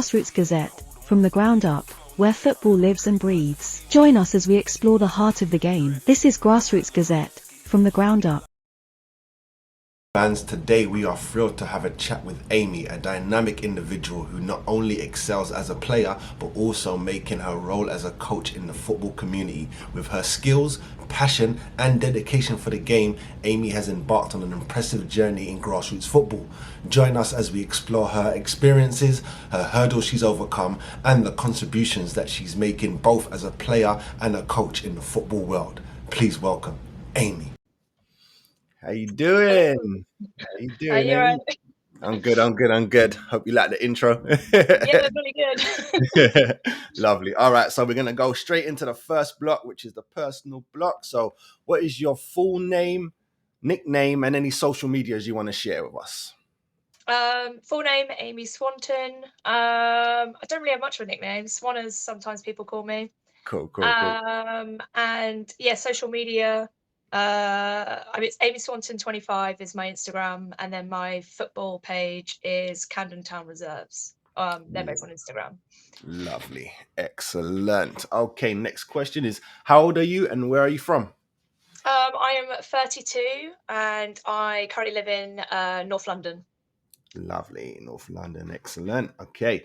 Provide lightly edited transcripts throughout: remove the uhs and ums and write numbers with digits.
Grassroots Gazette, from the ground up, where football lives and breathes. Join us as we explore the heart of the game. This is Grassroots Gazette, from the ground up. Fans, today we are thrilled to have a chat with Amy, a dynamic individual who not only excels as a player but also making her role as a coach in the football community. With her skills, passion and dedication for the game, Amy has embarked on an impressive journey in grassroots football. Join us as we explore her experiences, her hurdles she's overcome and the contributions that she's making both as a player and a coach in the football world. Please welcome Amy. How you doing? How you Are doing, you Amy? right? I'm good. Hope you like the intro. Yeah, really good. Lovely. All right, so we're going to go straight into the first block, which is the personal block. So what is your full name, nickname, and any social medias you want to share with us? Full name, Amy Swanton. I don't really have much of a nickname. Swan, as sometimes people call me. Cool. And yeah, social media. It's Amy Swanton 25 is my Instagram, and then my football page is Camden Town Reserves. They're both on Instagram. Lovely. Excellent. Okay, next question is, how old are you and where are you from? I am 32 and I currently live in North London. Lovely. North London. Excellent. Okay.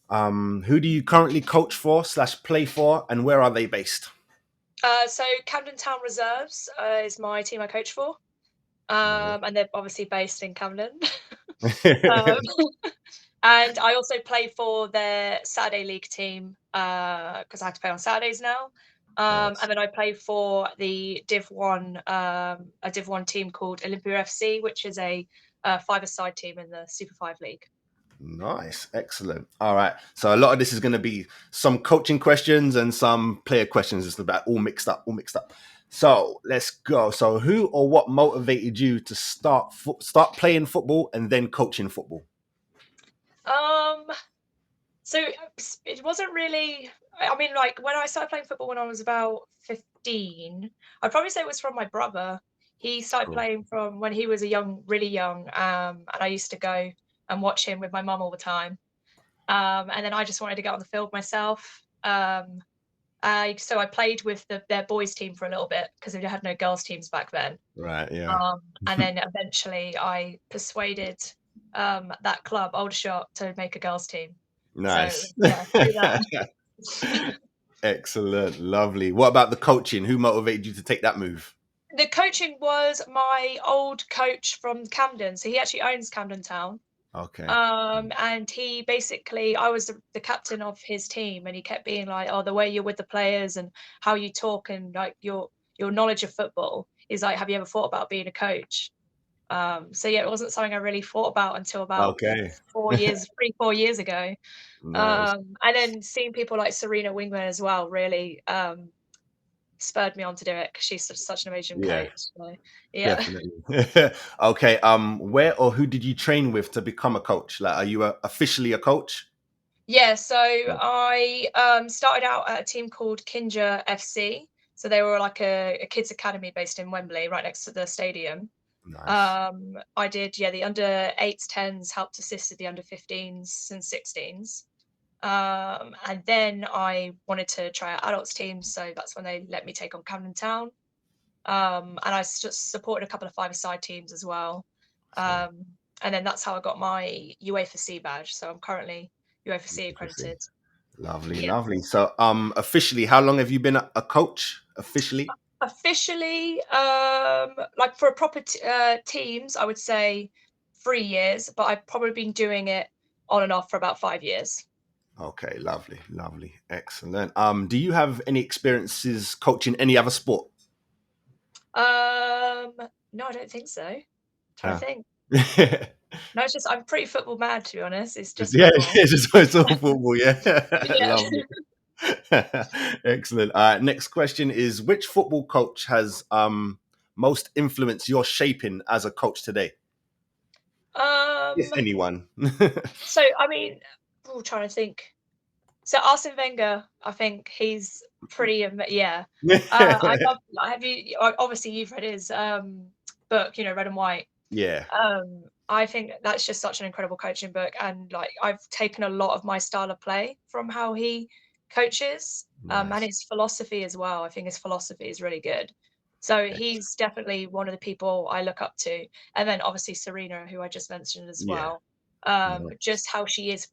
Who do you currently coach for / play for, and where are they based? So Camden Town Reserves is my team I coach for, and they're obviously based in Camden. And I also play for their Saturday League team because I have to play on Saturdays now. Nice. And then I play for the Div 1, a Div 1 team called Olympia FC, which is a five-a-side team in the Super 5 League. Nice. Excellent. All right. So a lot of this is going to be some coaching questions and some player questions. It's about all mixed up. So let's go. So who or what motivated you to start playing football and then coaching football? So it wasn't really, I mean, like when I started playing football when I was about 15, I'd probably say it was from my brother. He started playing from when he was really young, and I used to go and watch him with my mum all the time. And then I just wanted to get on the field myself. So I played with their boys team for a little bit because they had no girls teams back then. Right. Yeah. And then eventually I persuaded that club, Aldershot, to make a girls team. Nice. So, yeah, do that. Excellent. Lovely. What about the coaching? Who motivated you to take that move? The coaching was my old coach from Camden. So he actually owns Camden Town. Okay. And he basically, I was the captain of his team, and he kept being like, "Oh, the way you're with the players and how you talk and like your knowledge of football is like, have you ever thought about being a coach?" So yeah, it wasn't something I really thought about until about 4 years ago. Nice. And then seeing people like Serena Wingman as well really spurred me on to do it because she's such an amazing coach. So, yeah. Definitely. Okay. Where or who did you train with to become a coach? Like, are you officially a coach? Yeah, so I started out at a team called Kinja FC. So they were like a kids academy based in Wembley, right next to the stadium. Nice. I did, the under 8s, 10s, helped assist the under 15s and 16s. And then I wanted to try out adults teams, so that's when they let me take on Camden Town. And I just supported a couple of five-a-side teams as well. And then that's how I got my UEFA C badge. So I'm currently UEFA C accredited. Lovely. So, officially, how long have you been a coach? Officially, like for a proper teams, I would say 3 years, but I've probably been doing it on and off for about 5 years. Okay, lovely, excellent. Do you have any experiences coaching any other sport? No, I don't think so. Trying to think. No, it's just I'm pretty football mad, to be honest. It's just football. It's all football. Yeah, Yeah. lovely. Excellent. Next question is, which football coach has most influenced your shaping as a coach today? If anyone. So I mean, trying to think. So Arsene Wenger, I think he's pretty. Yeah. I love. Have you? Obviously, you've read his book. Red and White. Yeah. I think that's just such an incredible coaching book, and like I've taken a lot of my style of play from how he coaches, and Nice. his philosophy as well. I think his philosophy is really good. So he's definitely one of the people I look up to, and then obviously Serena, who I just mentioned as Yeah. well. Nice. Just how she is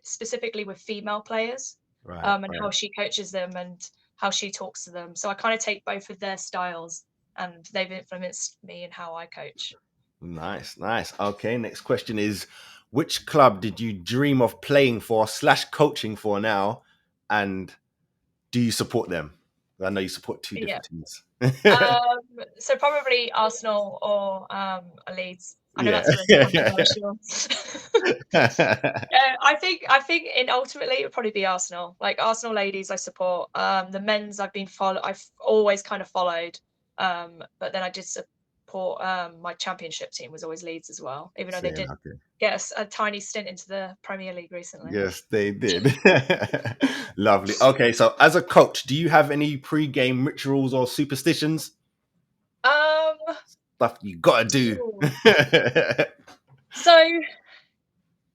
specifically with female players, Right. and how Right. she coaches them and how she talks to them. So I kind of take both of their styles, and they've influenced me in how I coach. Nice. Nice. Okay. Next question is, which club did you dream of playing for / coaching for now, and do you support them? I know you support two Yeah. different teams. So probably Arsenal or Leeds. I know Yeah. that's really controversial. I think in ultimately it would probably be Arsenal. Like Arsenal ladies, I support. The men's I've always kind of followed. But then I did support my championship team was always Leeds as well, even though they Same. did Okay. get a tiny stint into the Premier League recently. Yes, they did. Lovely. Okay, so as a coach, do you have any pre-game rituals or superstitions? Um, Stuff you gotta do. ooh. So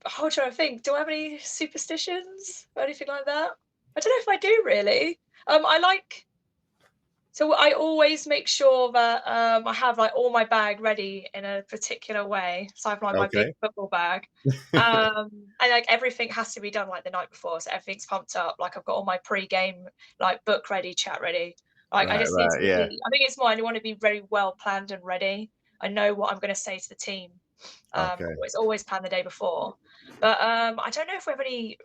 how do I think? Do I have any superstitions or anything like that? I don't know if I do really. I like so I always make sure that I have like all my bag ready in a particular way. So I have like my big Okay. football bag, and like everything has to be done like the night before, so everything's pumped up. Like I've got all my pre-game like book ready, chat ready. Like I Right, just need right, to yeah. be. I think it's more. I want to be very well planned and ready. I know what I'm going to say to the team. Okay. It's always planned the day before, but I don't know if we have any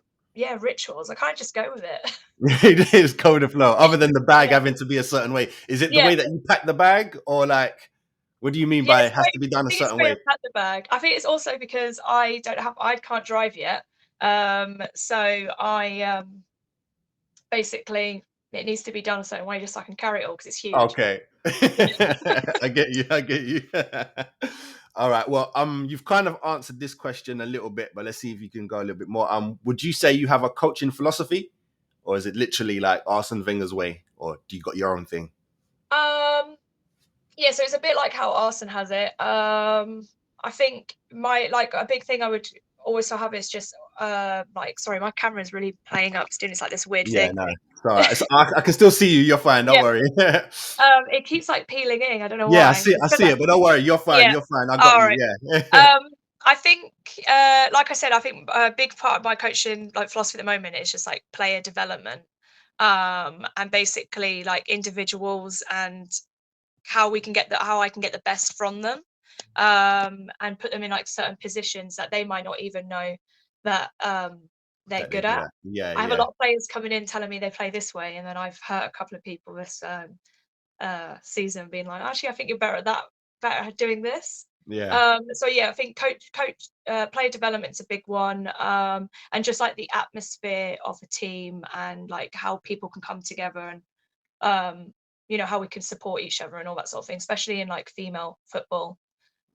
rituals. I kind of just go with it. It is code of flow. Other than the bag Yeah, having to be a certain way. Is it the yeah. way that you pack the bag, or like what do you mean by Yes, it has to be I done a think it's certain the way I way? pack the bag. I think it's also because I can't drive yet. So basically it needs to be done a certain way just so I can carry it all because it's huge. Okay. I get you. I get you. All right. Well, you've kind of answered this question a little bit, but let's see if you can go a little bit more. Would you say you have a coaching philosophy, or is it literally like Arsene Wenger's way, or do you got your own thing? Um, yeah, so it's a bit like how Arson has it. I think my like a big thing I would also have is just like sorry, my camera's really playing up, it's doing this like this weird Yeah, thing. no. It's all right. I can still see you. You're fine. Don't Yeah. worry. It keeps like peeling in. I don't know Yeah, I why. see. It's I 'cause see it, but don't worry. You're fine. yeah. You're fine. I got All you. right. Yeah. Um, I think, like I said, I think a big part of my coaching like philosophy at the moment is just like player development, and basically like individuals and how I can get the best from them, and put them in like certain positions that they might not even know that they're That they're good good at. at. Yeah, I have a yeah, lot of players coming in telling me they play this way, and then I've hurt a couple of people this season being like, actually, I think you're better at that, better at doing this. yeah. So yeah, I think player development's a big one, and just like the atmosphere of a team and like how people can come together and how we can support each other and all that sort of thing, especially in like female football.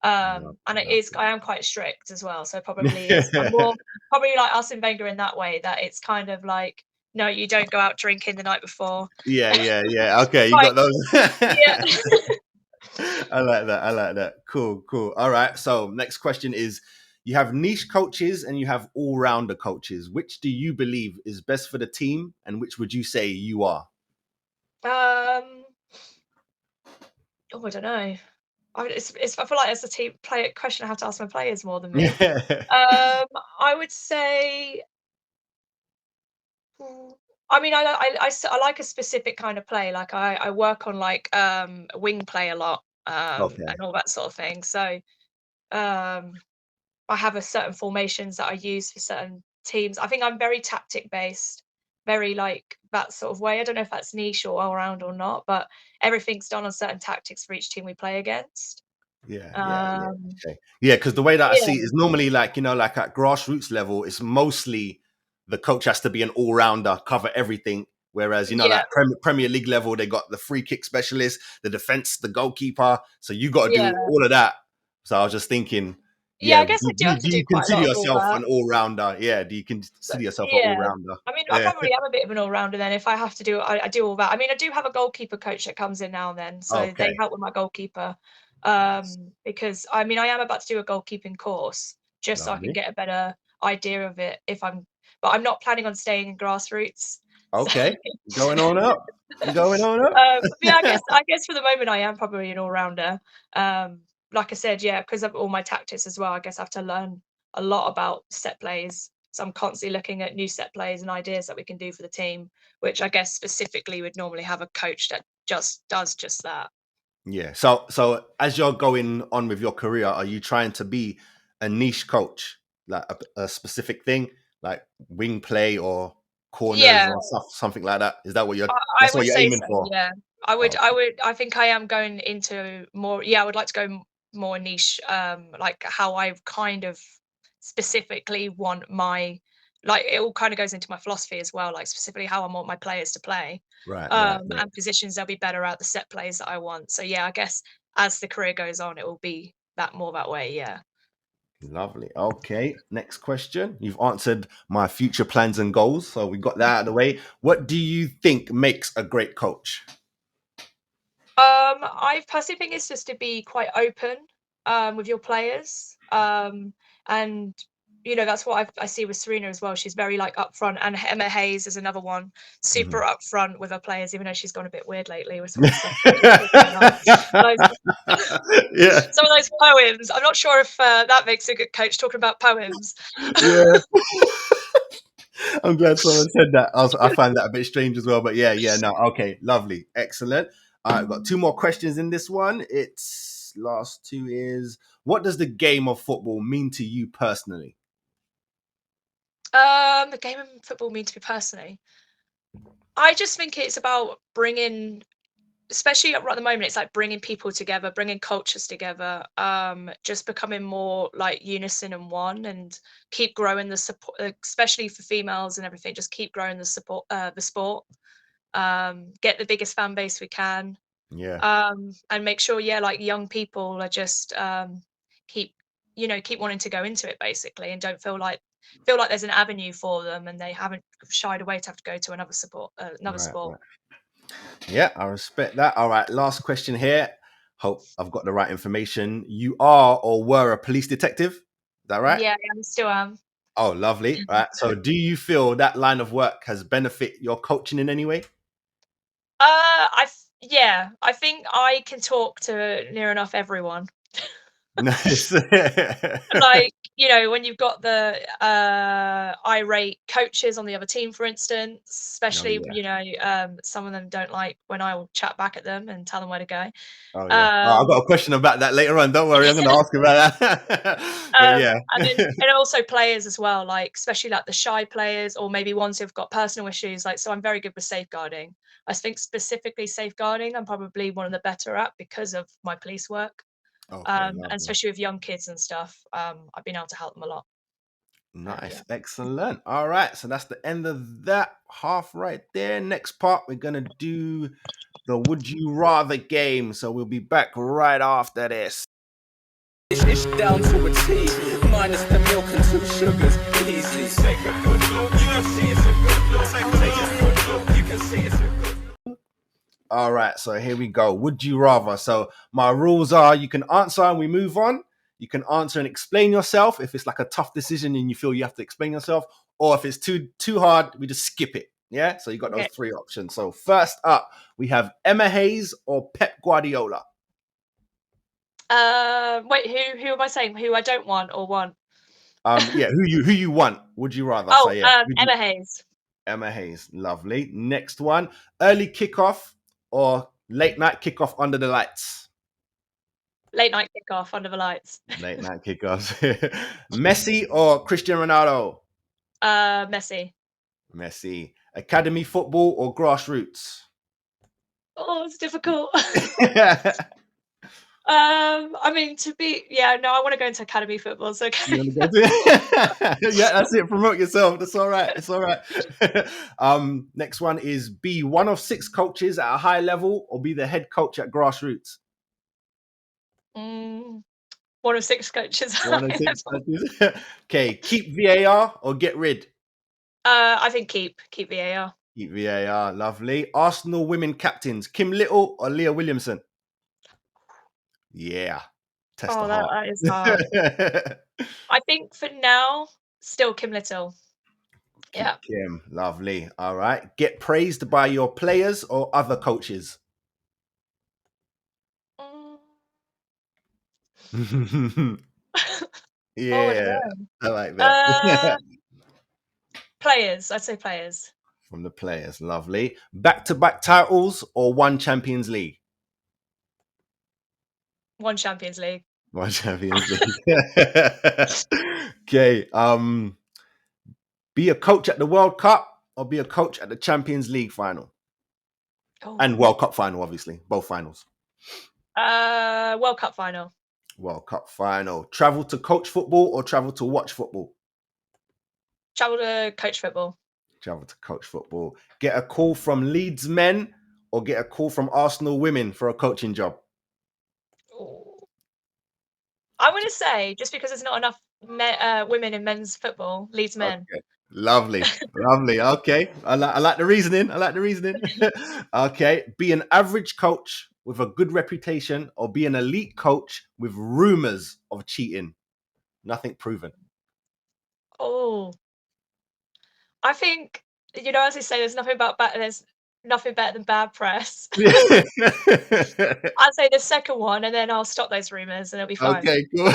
Love, And love I am quite strict as well, so probably is. I'm it. more probably like Arsene Wenger in that way that it's kind of like, no, you don't go out drinking the night before. Yeah, yeah, yeah. Okay, you Like, got those. yeah. I like that. I like that. Cool, cool. All right. So, next question is you have niche coaches and you have all rounder coaches. Which do you believe is best for the team and which would you say you are? Um, oh, I don't know. I feel like it's a team player question I have to ask my players more than me. Yeah. I would say, mm, I mean, I like a specific kind of play. Like I work on like wing play a lot, Okay. and all that sort of thing. So um, I have a certain formations that I use for certain teams. I think I'm very tactic based, very like that sort of way. I don't know if that's niche or all round or not, but everything's done on certain tactics for each team we play against. Yeah, yeah, yeah. Um, Okay. Yeah, because the way that I yeah, see it is normally like, like at grassroots level, it's mostly the coach has to be an all rounder, cover everything. Whereas, yeah, like Premier League level, they got the free kick specialist, the defense, the goalkeeper. So you got to yeah. do all of that. So I was just thinking, Yeah, yeah, I guess I do have to do do you quite a consider lot of all yourself that. an all rounder? Yeah. Do you So consider yourself an all yeah. rounder? I mean, I Yeah. probably am a bit of an all-rounder then if I have to do I do all that. I mean, I do have a goalkeeper coach that comes in now and then, so they Okay. help with my goalkeeper. Because I mean, I am about to do a goalkeeping course just so I can Lovely. get a better idea of it but I'm not planning on staying in Grassroots. So, Okay. Going on up. Going on up. yeah, I guess for the moment I am probably an all-rounder. Like I said, yeah, because of all my tactics as well, I guess I have to learn a lot about set plays. So I'm constantly looking at new set plays and ideas that we can do for the team, which I guess specifically would normally have a coach that just does just that. Yeah. So as you're going on with your career, are you trying to be a niche coach, like a specific thing, like wing play or corners Yeah, or something like that? Is that what I that's what would you're say aiming so, for? yeah. Oh, I think I am going into more yeah, I would like to go more niche, like how I kind of specifically want my like it all kind of goes into my philosophy as well, like specifically how I want my players to play, right. and positions they'll be better at, the set plays that I want. So yeah, I guess as the career goes on, it will be that way, yeah. Lovely. Okay. Next question. You've answered my future plans and goals, so we got that out of the way. What do you think makes a great coach? I personally think it's just to be quite open with your players. And that's what I see with Serena as well. She's very like upfront, and Emma Hayes is another one, super Mhm. upfront with her players, even though she's gone a bit weird lately with some of the stuff that she's talking about. Those, Yeah. some of those poems. I'm not sure if that makes a good coach talking about poems. Yeah. I'm glad someone said that. I find that a bit strange as well, but yeah, no, okay, lovely, excellent. I've got two more questions in this one. It's last two is what does the game of football mean to you personally? The game of football mean to me personally. I just think it's about bringing especially at the moment, it's like bringing people together, bringing cultures together, just becoming more like unison and one, and keep growing the support, especially for females and everything. Just keep growing the sport. Get the biggest fan base we can, Yeah, and make sure, yeah, like young people are just keep, keep wanting to go into it basically, and don't feel like there's an avenue for them, and they haven't shied away to have to go to another sport. right. Yeah, I respect that. All right, last question here. Hope I've got the right information. You are or were a police detective. Is that right? Yeah, I still am. Oh, lovely. All right. So, do you feel that line of work has benefit your coaching in any way? Yeah, I think I can talk to near enough everyone. Nice. Like, when you've got the irate coaches on the other team, for instance, Oh especially, yeah. some of them don't like when I will chat back at them and tell them where to go. Oh yeah. Oh, I've got Um, a question about that later on. Don't worry, I'm going to ask about that. But yeah. and also players as well, like especially like the shy players, or maybe ones who've got personal issues. Like, so I'm very good with safeguarding. I think specifically safeguarding, I'm probably one of the better at because of my police work. Okay, And lovely. especially with young kids and stuff, I've been able to help them a lot. Yeah. Nice. Excellent. All right. So that's the end of that half right there. Next part, we're going to do the Would You Rather game. So we'll be back right after this. It's down to a T, minus the milk and 2 sugars. Easy. Take a good look. You can see it's a good look. Take a good look. You can see it's a good look. All right. So here we go. Would you rather? So my rules are you can answer and we move on. You can answer and explain yourself if it's like a tough decision and you feel you have to explain yourself, or if it's too hard, we just skip it. Yeah. So you got those Okay. three options. So first up, we have Emma Hayes or Pep Guardiola. Wait, who am I saying? Who I don't want or want? Yeah, who you want? Would you rather? So Oh, yeah, Emma Hayes. Emma Hayes, lovely. Next one, early kickoff or late night kickoff under the lights. Late night kickoff under the lights. Late night kickoffs. Messi or Cristiano Ronaldo. Messy. Messi. Academy football or grassroots. Oh, it's difficult. You I mean, no, I want to go into academy football. So want academy. to go to yeah, that's it. Promote yourself. That's all right. It's all right. Next one is be one of 6 coaches at a high level or be the head coach at grassroots. One of 6 coaches. One of 6 coaches. Okay, keep VAR or get rid. I think keep VAR. Keep VAR, lovely. Arsenal women captains, Kim Little or Leah Williamson? Yeah. Test Oh, the heart. that is hard. I think for now, still Kim Little. Yeah. Kim, lovely. All right. Get praised by your players or other coaches? Mm. Oh, I don't Yeah, know. I like that. Players. I'd say players. From the players, lovely. Back-to-back titles or one Champions League? One Champions League. One Champions League. Okay. Be a coach at the World Cup or be a coach at the Champions League final and Oh. World Cup final, obviously, both finals. World Cup final. World Cup final. Travel to coach football or travel to watch football? Travel to coach football. Travel to coach football. Get a call from Leeds men or get a call from Arsenal women for a coaching job? Ooh. I'm going to say, just because there's not enough women in men's football, Leeds men. Okay. Lovely. Lovely. Okay. I like the reasoning. I like the reasoning. Okay. Be an average coach with a good reputation or be an elite coach with rumors of cheating. Nothing proven. Oh, I think, as they say, there's nothing better than bad press. Okay, I'd say the second one, and then I'll stop those rumors, and it'll be fine. cool.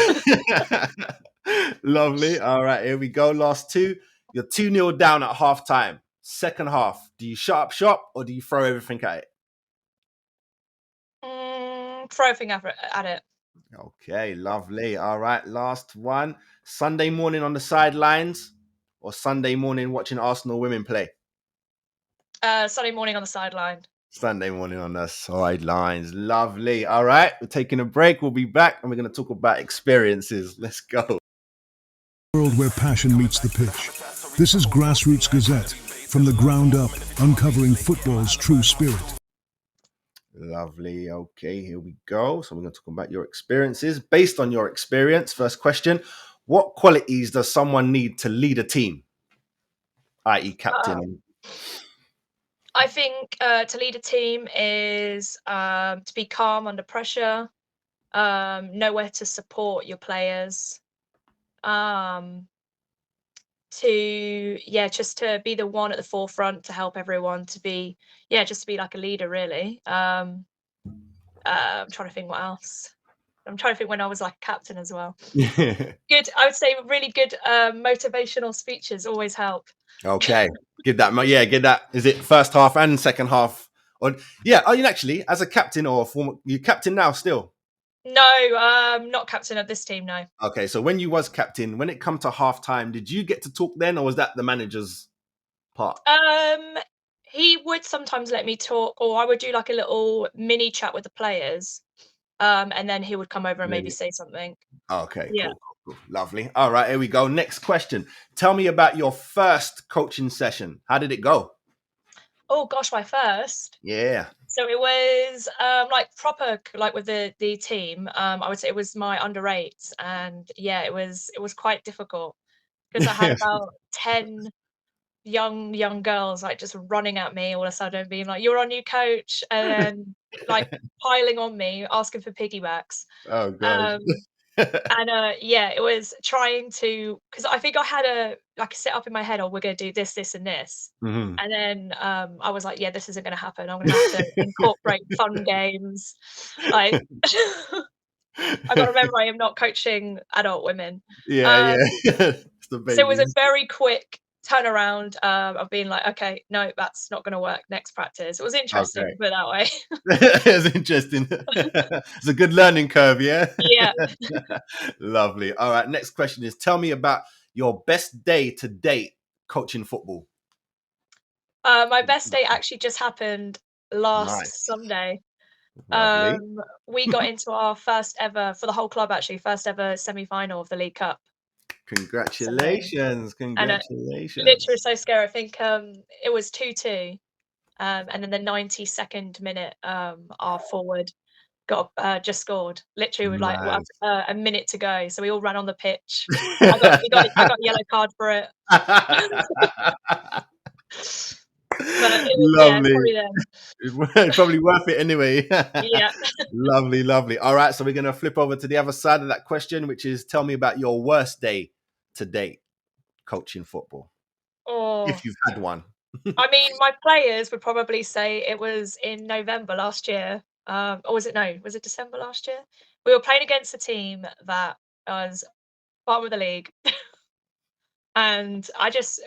Lovely. All right, here we go. Last two. You're 2-0 down at half time. Second half. Do you shut up shop or do you throw everything at it? Throw everything at it. Okay, lovely. All right, last one. Sunday morning on the sidelines or Sunday morning watching Arsenal women play? Sunday morning on the sideline. Sunday morning on the sidelines. Lovely. All right, we're taking a break. We'll be back and we're going to talk about experiences. Let's go. World where passion meets the pitch. This is Grassroots Gazette, from the ground up, uncovering football's true spirit. Lovely. Okay, here we go. So we're going to talk about your experiences. Based on your experience, first question, what qualities does someone need to lead a team? I.e. captain. I think to lead a team is to be calm under pressure, know where to support your players, just to be the one at the forefront to help everyone, just to be like a leader, really. I'm trying to think what else. I'm trying to think when I was like a captain as well. Good. I would say really good motivational speeches always help. Okay. Get that. Yeah, get that. Is it first half and second half? Or are you actually as a captain or a former? You captain now still? No, not captain of this team. No. Okay, so when you was captain, when it come to half time, did you get to talk then, or was that the manager's part? He would sometimes let me talk, or I would do like a little mini chat with the players, and then he would come over and maybe say something. Okay, Yeah. cool. Lovely. All right, here we go. Next question. Tell me about your first coaching session. How did it go? Oh gosh, my first. Yeah. So it was like proper, like with the team. I would say it was my under-8s, and it was quite difficult because I had about 10 young girls like just running at me all of a sudden, being like, "You're our new coach," and then like piling on me, asking for piggybacks. Oh god. And it was trying to, because I think I had a set up in my head, oh, we're gonna do this, this, and this. Mm-hmm. And then I was like, yeah, this isn't gonna happen. I'm gonna have to incorporate fun games. Like I gotta remember I am not coaching adult women. Yeah. It's the So it was a babies. very quick turnaround of being like, okay, no, that's not gonna work. Next practice. It was interesting, Okay. put it that way. It's interesting. It's a good learning curve, yeah? Yeah. Lovely. All right, next question is, tell me about your best day to date coaching football. My best day actually just happened last Nice. Sunday. Lovely. We got into our first ever, for the whole club actually, first ever semi-final of the League Cup. Congratulations. And Congratulations. literally so scary. I think it was 2-2. And then the 92nd minute, our forward got just scored. Literally with like Nice. a minute to go. So we all ran on the pitch. I got a yellow card for it. But yeah, Lovely. probably them. It's probably worth it anyway. Yeah. Lovely, lovely. All right, so we're going to flip over to the other side of that question, which is tell me about your worst day to date coaching football, Oh, if you've had one. I mean, my players would probably say it was in November last year. Or was it no? Was it December last year? We were playing against a team that was bottom of the league, and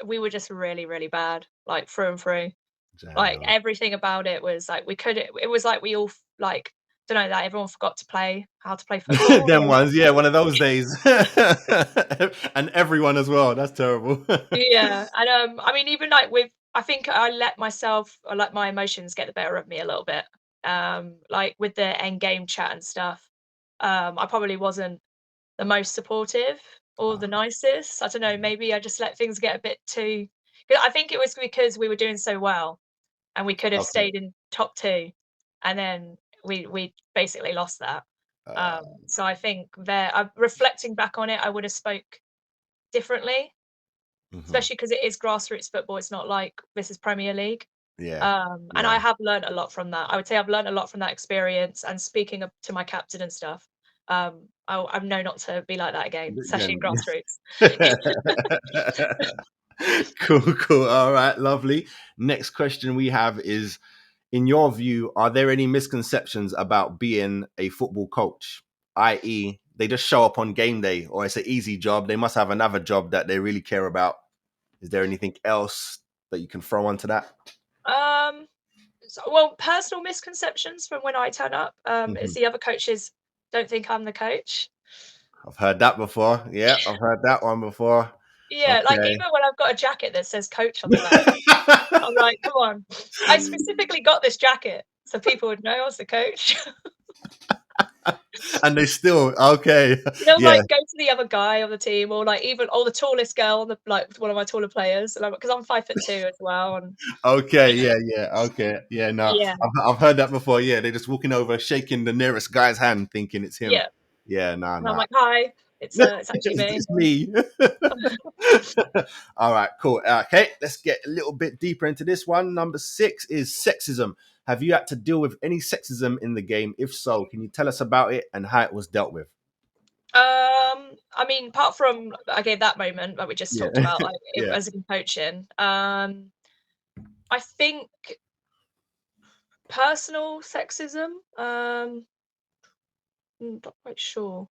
we were just really, really bad, like through and through. Like Damn. everything about it was like we couldn't. It was like we all like don't know that everyone forgot to play how to play football. Them ones, yeah, one of those days. And everyone as well. That's terrible. Yeah, and I mean, even like with, I think I let my emotions get the better of me a little bit. Like with the end game chat and stuff. I probably wasn't the most supportive or the nicest. I don't know. Maybe I just let things get a bit too. 'Cause I think it was because we were doing so well, and we could have Okay. stayed in top two, and then we basically lost that. Uh, So I think reflecting back on it, I would have spoke differently. mhm. Especially because it is grassroots football, it's not like this is Premier League. Yeah. And Yeah. I have learned a lot from that. I would say I've learned a lot from that experience, and speaking up to my captain and stuff, I know not to be like that again, especially in Again. grassroots. Cool, cool. All right, lovely. Next question we have is, in your view, are there any misconceptions about being a football coach? I.e., they just show up on game day, or it's an easy job. They must have another job that they really care about. Is there anything else that you can throw onto that? Um, well, personal misconceptions from when I turn up, is Mhm. the other coaches don't think I'm the coach. I've heard that before. Yeah, I've heard that one before. Yeah, like Okay. even when I've got a jacket that says coach on the back, I'm like, come on. I specifically got this jacket so people would know I was the coach. And they still, okay. They'll, Yeah. like, go to the other guy on the team, or, like, even the tallest girl on the like, one of my taller players, and because I'm 5'2" as well, and Okay, yeah, yeah, okay, yeah. No, yeah, I've heard that before. Yeah, they're just walking over, shaking the nearest guy's hand, thinking it's him. yeah, Yeah, nah, and I'm nah. like, "Hi, it's actually me." It's me. All right, cool. Okay, let's get a little bit deeper into this one. Number 6 is sexism. Have you had to deal with any sexism in the game? If so, can you tell us about it and how it was dealt with? I mean, apart from, again, that moment that we just Yeah, talked about, like, yeah. as in coaching, I think personal sexism, not quite sure.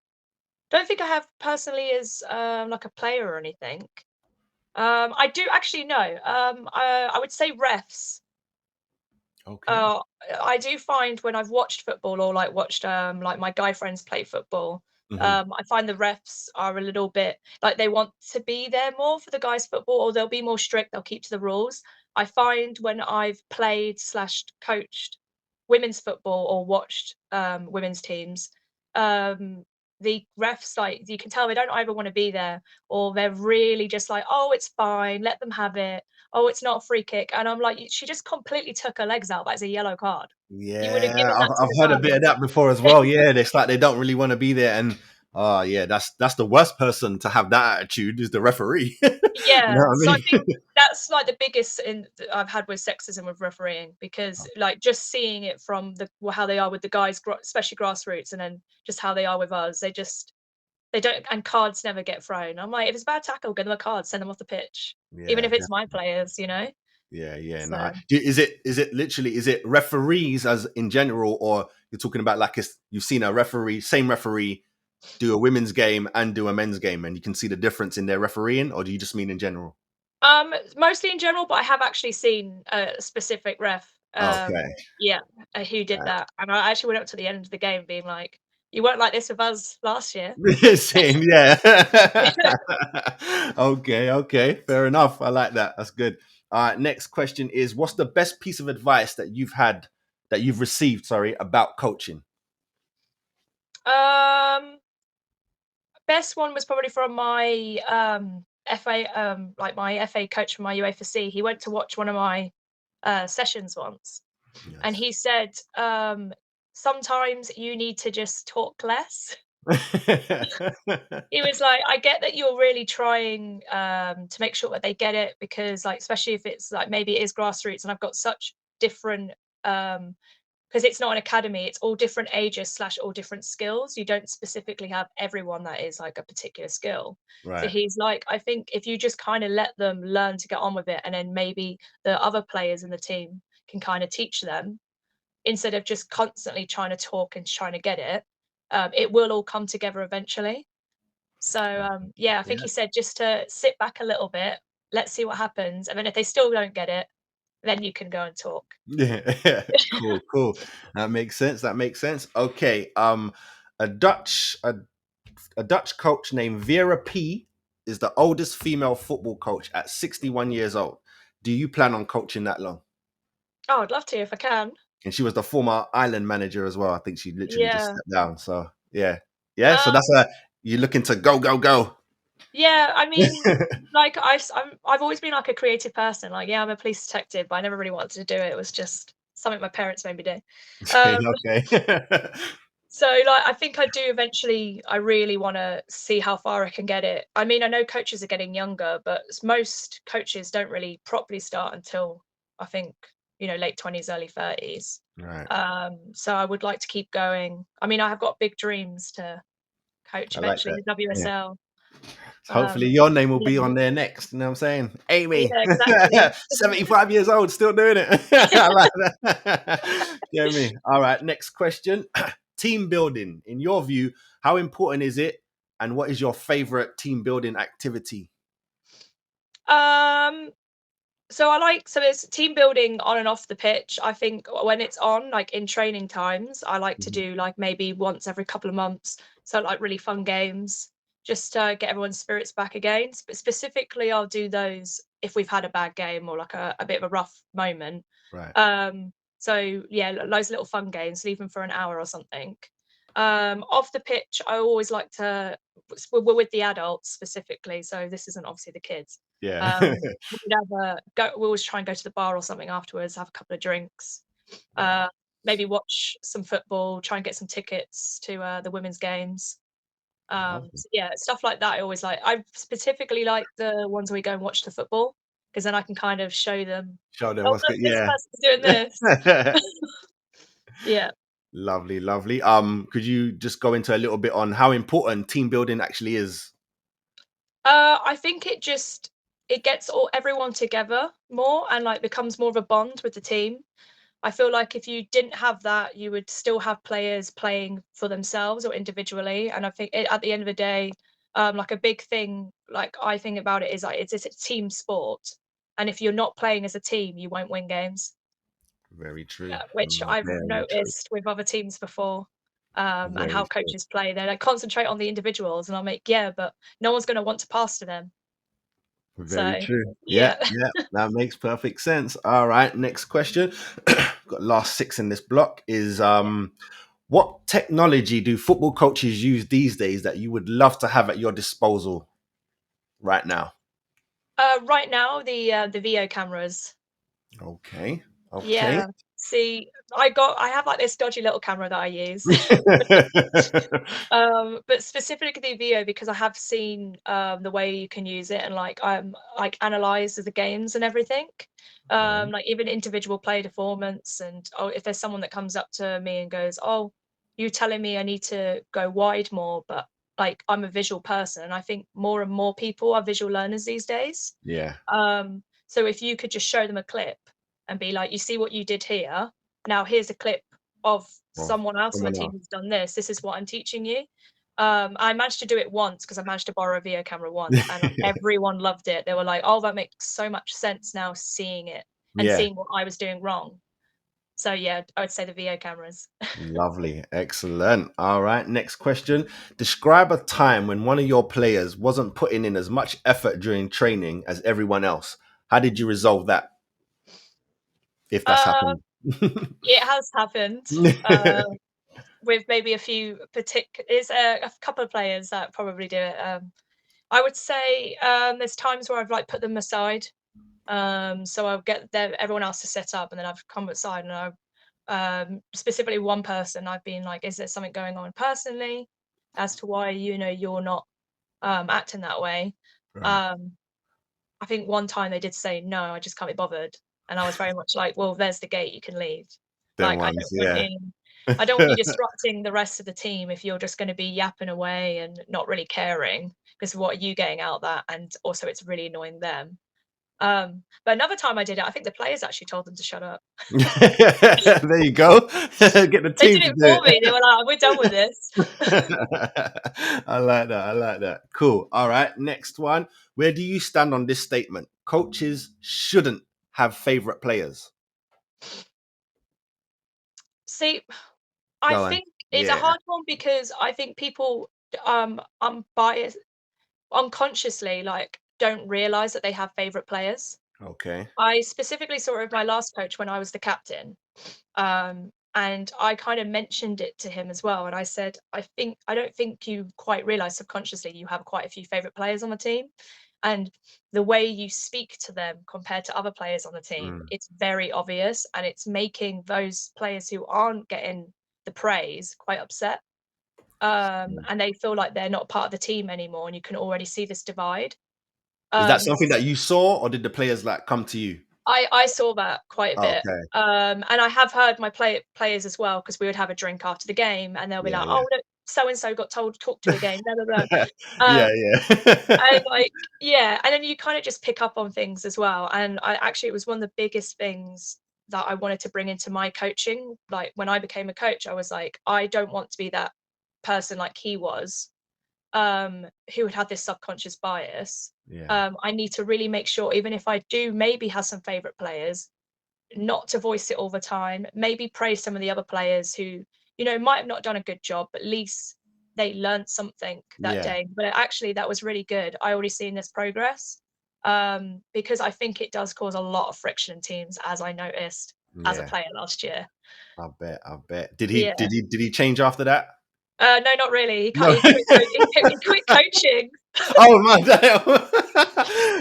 Don't think I have personally as, like, a player or anything. I do actually know. I would say refs. Okay. Uh, I do find when I've watched football, or like watched like my guy friends play football, Hmm. I find the refs are a little bit like they want to be there more for the guys' football, or they'll be more strict. They'll keep to the rules. I find when I've played slash coached women's football or watched women's teams, um, the refs, like you can tell they don't either want to be there, or they're really just like, oh, it's fine, let them have it. Oh, it's not a free kick. And I'm like, She just completely took her legs out. That's a yellow card. You would have Yeah, given that to I've the heard a bit of guys." that before as well. Yeah, it's like they don't really want to be there, and oh yeah, that's the worst person to have that attitude is the referee. You Yeah, know what I so I mean? think that's like the biggest I've had with sexism with refereeing, because like just seeing it from how they are with the guys, especially grassroots, and then just how they are with us. They don't, and cards never get thrown. I'm like, if it's a bad tackle, give them a card, send them off the pitch, even Yeah, if it's my players, you know. yeah, yeah. No, So is it referees as in general, or you're talking about like you've seen a referee, same referee, do a women's game and do a men's game, and you can see the difference in their refereeing, or do you just mean in general? mostly in general, but I have actually seen a specific ref, Okay. yeah, who did that, and I actually went up to the end of the game being like, "You weren't like this with us last year." Same, yeah. Okay, okay, fair enough. I like that. That's good. All right, next question is: what's the best piece of advice that you've received? Sorry, about coaching. Um, Best one was probably from my FA, like my FA coach from my UEFA C. He went to watch one of my sessions once, and Yes. he said, "Sometimes you need to just talk less." He was like, "I get that you're really trying, to make sure that they get it because, like, especially if it's, like, maybe it is grassroots and I've got such different, um, because it's not an academy, it's all different ages slash all different skills. You don't specifically have everyone that is, like, a particular skill." So Right. he's like, "I think if you just kinda let them learn to get on with it, and then maybe the other players in the team can kinda teach them, instead of just constantly trying to talk and trying to get it, it will all come together eventually." So, yeah, I think Yeah. he said just to sit back a little bit, let's see what happens, and then if they still don't get it, then you can go and talk. Yeah. Cool, cool. That makes sense. That makes sense. Okay. A Dutch a, a Dutch coach named Vera P is the oldest female football coach at 61 years old. Do you plan on coaching that long? Oh, I'd love to if I can. And she was the former island manager as well. I think she literally just Yeah. stepped down. So yeah. Yeah. So Um, that's a you're looking to go, go, go. yeah, I mean, like, I've always been, like, a creative person, like, yeah, I'm a police detective, but I never really wanted to do it, it was just something my parents made me do. Um Okay. So, like, I think I do eventually I really wanna see how far I can get it. I mean, I know coaches are getting younger, but most coaches don't really properly start until, I think, late 20s, early 30s. Right. So I would like to keep going. I mean, I have got big dreams to coach I like eventually that. the Yeah. WSL. So hopefully your name will be Yeah. on there next. You know what I'm saying? Amy, Yeah, exactly. 75 years old, still doing it. I like that. Get me? All right. Next question. Team building. In your view, how important is it? And what is your favorite team building activity? Um so it's team building on and off the pitch. I think when it's on, like in training times, I like to Mhm. do like maybe once every couple of months. So like really fun games, just to get everyone's spirits back again. But specifically, I'll do those if we've had a bad game or like a bit of a rough moment. Right. So yeah, loads of little fun games, leave them for an hour or something. Off the pitch, I always like to. We're with the adults specifically, so this isn't obviously the kids. Yeah. We'd have a go we always try and go to the bar or something afterwards, have a couple of drinks, Right. uh, maybe watch some football, try and get some tickets to, the women's games. Lovely. So yeah, stuff like that I always like. I specifically like the ones where we go and watch the football, because then I can kind of show them, Show them "Oh, what's look, good. this Yeah. person's doing this." Yeah. Lovely, lovely. Could you just go into a little bit on how important team building actually is? I think it gets everyone together more and, like, becomes more of a bond with the team. I feel like if you didn't have that, you would still have players playing for themselves or individually. And I think at the end of the day, like a big thing, like I think about it is like it's a team sport, and if you're not playing as a team, you won't win games. Very true. Which I've Very true. noticed with other teams before, and Very how true. coaches play. They like concentrate on the individuals, and I'm like, yeah, but no one's going to want to pass to them. Very So true. Yeah, yeah. yeah, that makes perfect sense. All right, next question. Got last six in this block is what technology do football coaches use these days that you would love to have at your disposal right now? Right now, the VO cameras. Okay. Okay. Yeah. See, I have, like, this dodgy little camera that I use. But specifically the VO because I have seen, the way you can use it and, like, analyze the games and everything. Right. Like, even individual player performance and, oh, if there's someone that comes up to me and goes, "Oh, you're telling me I need to go wide more," but, like, I'm a visual person, and I think more and more people are visual learners these days. Yeah. So if you could just show them a clip and be like, "You see what you did here? Now here's a clip of Well, someone else on the someone team else. who's done this. This is what I'm teaching you." I managed to do it once because I managed to borrow a video camera once, and like, everyone loved it. They were like, "Oh, that makes so much sense now seeing it and Yeah. seeing what I was doing wrong." So yeah, I would say the video cameras. Lovely. Excellent. All right. Next question. Describe a time when one of your players wasn't putting in as much effort during training as everyone else. How did you resolve that? If that's Uh, happened. it has happened. Uh, with maybe a few there's a couple of players that probably do it. I would say, there's times where I've, like, put them aside. So I'll get everyone else to set up, and then I've come aside and I've, specifically one person, I've been like, "Is there something going on personally?" as to why, you're not acting that way. Right. I think one time they did say, "No, I just can't be bothered." And I was very much like, "Well, there's the gate, you can leave." Them Like, ones, yeah. I don't want you disrupting the rest of the team if you're just gonna be yapping away and not really caring, because what are you getting out of that? And also it's really annoying them. But another time I did it, I think the players actually told them to shut up. There you go. Get the They team did to it do for me. They were like, "We're done with this." it. I like that. I like that. Cool. All right. Next one. Where do you stand on this statement? Coaches shouldn't have favorite players. See, I Go on. think it's a Yeah. hard one because I think people, unbiased unconsciously, like, don't realize that they have favorite players. Okay. I specifically saw it with my last coach when I was the captain. And I kind of mentioned it to him as well. And I said, I don't think you quite realize subconsciously you have quite a few favorite players on the team. And the way you speak to them compared to other players on the team, Mm, it's very obvious. And it's making those players who aren't getting the praise quite upset. yeah. And they feel like they're not part of the team anymore. And you can already see this divide. Is that Um, something that you saw, or did the players like come to you? I saw that quite a bit. Okay. And I have heard my players as well, because we would have a drink after the game, and they'll be Yeah. like, Yeah. "Oh, look, so and so got told to talk to again." Blah blah blah. Yeah. Um, and Yeah. like, yeah, and then you kind of just pick up on things as well. And it was one of the biggest things that I wanted to bring into my coaching. Like when I became a coach, I was like, I don't want to be that person like he was, who had this subconscious bias. Yeah. I need to really make sure, even if I do maybe have some favorite players, not to voice it all the time. Maybe praise some of the other players who, might have not done a good job, but at least they learned something that Yeah. day. But actually, that was really good. I already seen this progress, because I think it does cause a lot of friction in teams, as I noticed as a Yeah. player last year. I bet. I bet. Did he? Yeah. Did he change after that? No, not really. No. He quit coaching. Oh man, damn.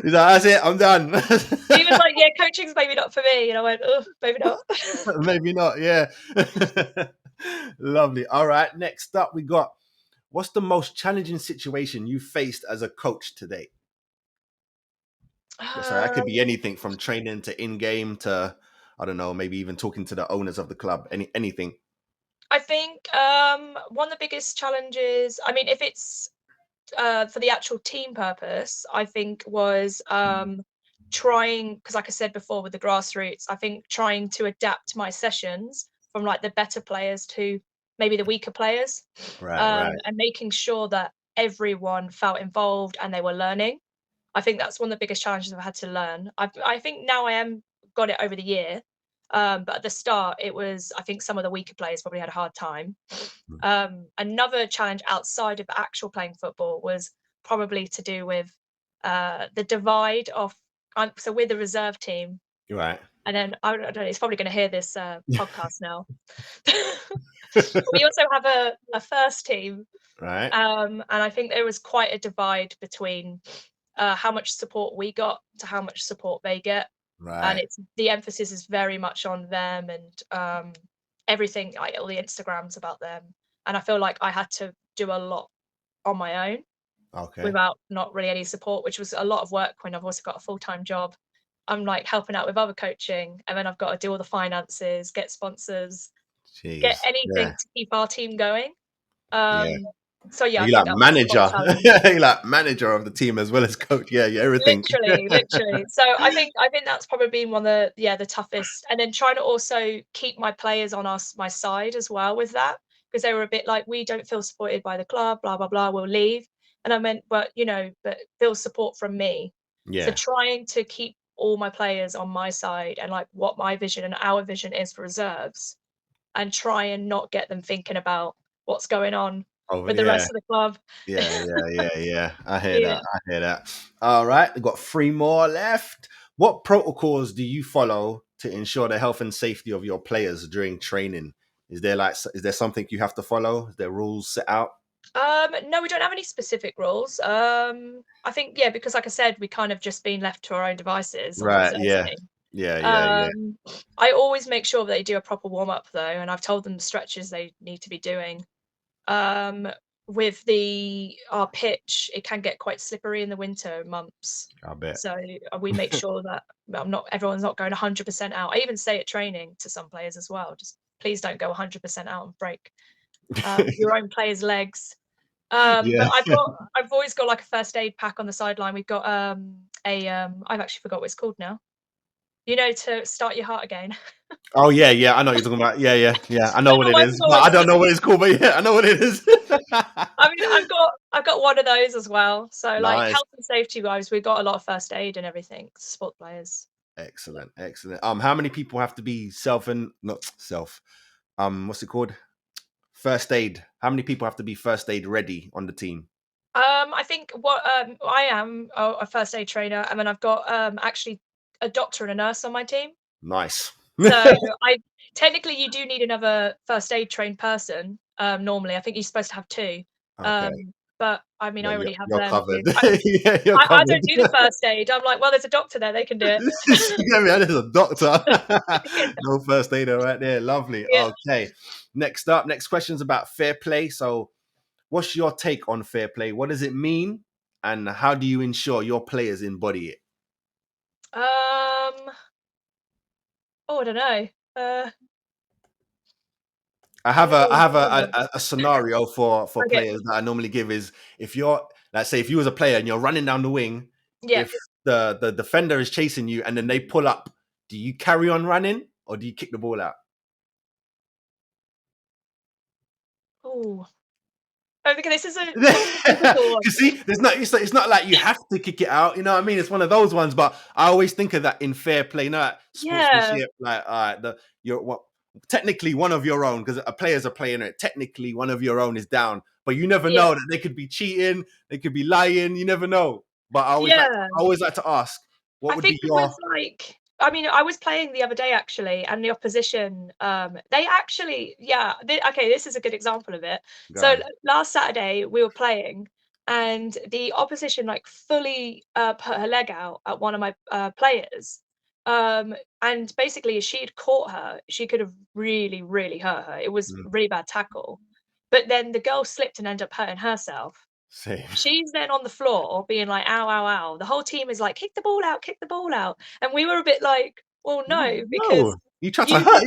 He's like, that's it. I'm done. He was like, "Yeah, coaching's maybe not for me." And I went, "Oh, maybe not." Maybe not. Yeah. Lovely. All right. Next up, we got. What's the most challenging situation you faced as a coach today? Yeah, sorry, that could be Um, anything from training to in-game to, I don't know, maybe even talking to the owners of the club. Anything. I think, one of the biggest challenges, I mean, if it's, for the actual team purpose, I think was, trying, because like I said before with the grassroots, I think trying to adapt my sessions from, like, the better players to maybe the weaker players, Right. Right. and making sure that everyone felt involved and they were learning. I think that's one of the biggest challenges I've had to learn. I think now I am got it over the year, but at the start, it was, I think some of the weaker players probably had a hard time. Mm. Another challenge outside of actual playing football was probably to do with, the divide of, so we're the reserve team, Right. and then I don't know, he's probably going to hear this podcast now. But we also have a first team, Right. and I think there was quite a divide between, how much support we got to how much support they get. And Right. it's the emphasis is very much on them, and everything, like all the Instagrams about them. And I feel like I had to do a lot on my own Okay. without not really any support, which was a lot of work when I've also got a full-time job. I'm like helping out with other coaching, and then I've got to do all the finances, get sponsors, get Jeez. anything Yeah. to keep our team going. Yeah. Um, so yeah, I You think like that was one manager. challenge. You like manager of the team as well as coach. Yeah. Yeah. Everything. Literally. So I think that's probably been one of the toughest. And then trying to also keep my players on my side as well with that, because they were a bit like, "We don't feel supported by the club, blah blah blah, we'll leave." And I meant, but feel support from me. So Yeah. trying to keep all my players on my side and like what my vision and our vision is for reserves, and try and not get them thinking about what's going on Oh with the yeah. rest of the club. Yeah, yeah, yeah, yeah. I hear that. Yeah. I hear that. All right, we've got 3 more left. What protocols do you follow to ensure the health and safety of your players during training? Is there something you have to follow? Is there rules set out? No, we don't have any specific rules. I think, yeah, because like I said, we kind of just been left to our own devices on the Right. reserves Yeah. team. Yeah. Yeah. Yeah. Um, I always make sure they do a proper warm up though, and I've told them the stretches they need to be doing. Um, with our pitch, it can get quite slippery in the winter months. I bet. So we make sure that everyone's not going 100% out. I even say at training to some players as well, just please don't go 100% out and break your own players' legs. Yeah. But I've always got like a first aid pack on the sideline. We've got I've actually forgot what it's called now. To start your heart again. Oh yeah, I know what you're talking about. Yeah. I know what it is, but I don't know what it's called. But yeah, I know what it is. I mean, I've got one of those as well. So like Nice. health and safety wise, we've got a lot of first aid and everything. Sport players. Excellent. How many people have to be what's it called? First aid. How many people have to be first aid ready on the team? I think I am a first aid trainer, and then I've got actually a doctor and a nurse on my team. Nice. So technically you do need another first aid trained person. Normally, I think you're supposed to have 2. Okay. But I mean, I already have You're them. covered. I You're covered. don't do the first aid. I'm like, well, there's a doctor there; they can do it. There's a doctor. No first aider right there. Lovely. Yeah. Okay. Next question is about fair play. So, what's your take on fair play? What does it mean, and how do you ensure your players embody it? I don't know. I have a scenario for Okay. players that I normally give is if you're, let's say, if you was a player and you're running down the wing, Yeah. if the defender is chasing you and then they pull up, do you carry on running or do you kick the ball out? Oh. Okay, this is a You see, it's not like you have to kick it out. You know what I mean? It's one of those ones. But I always think of that in fair play, not sportsmanship. Like, technically one of your own, because a player's a player, and technically one of your own is down. But you never know that they could be cheating, they could be lying. You never know. But I always like to ask, what would be your? I mean, I was playing the other day actually, and the opposition, they actually, okay, this is a good example of it. So last Saturday we were playing, and the opposition like fully put her leg out at one of my players, and basically she had caught her, she could have really, really hurt her. It was a really bad tackle, but then the girl slipped and ended up hurting herself. Same. She's then on the floor being like, ow, ow, ow. The whole team is like, kick the ball out, kick the ball out. And we were a bit like, well, no, because you tried to hurt,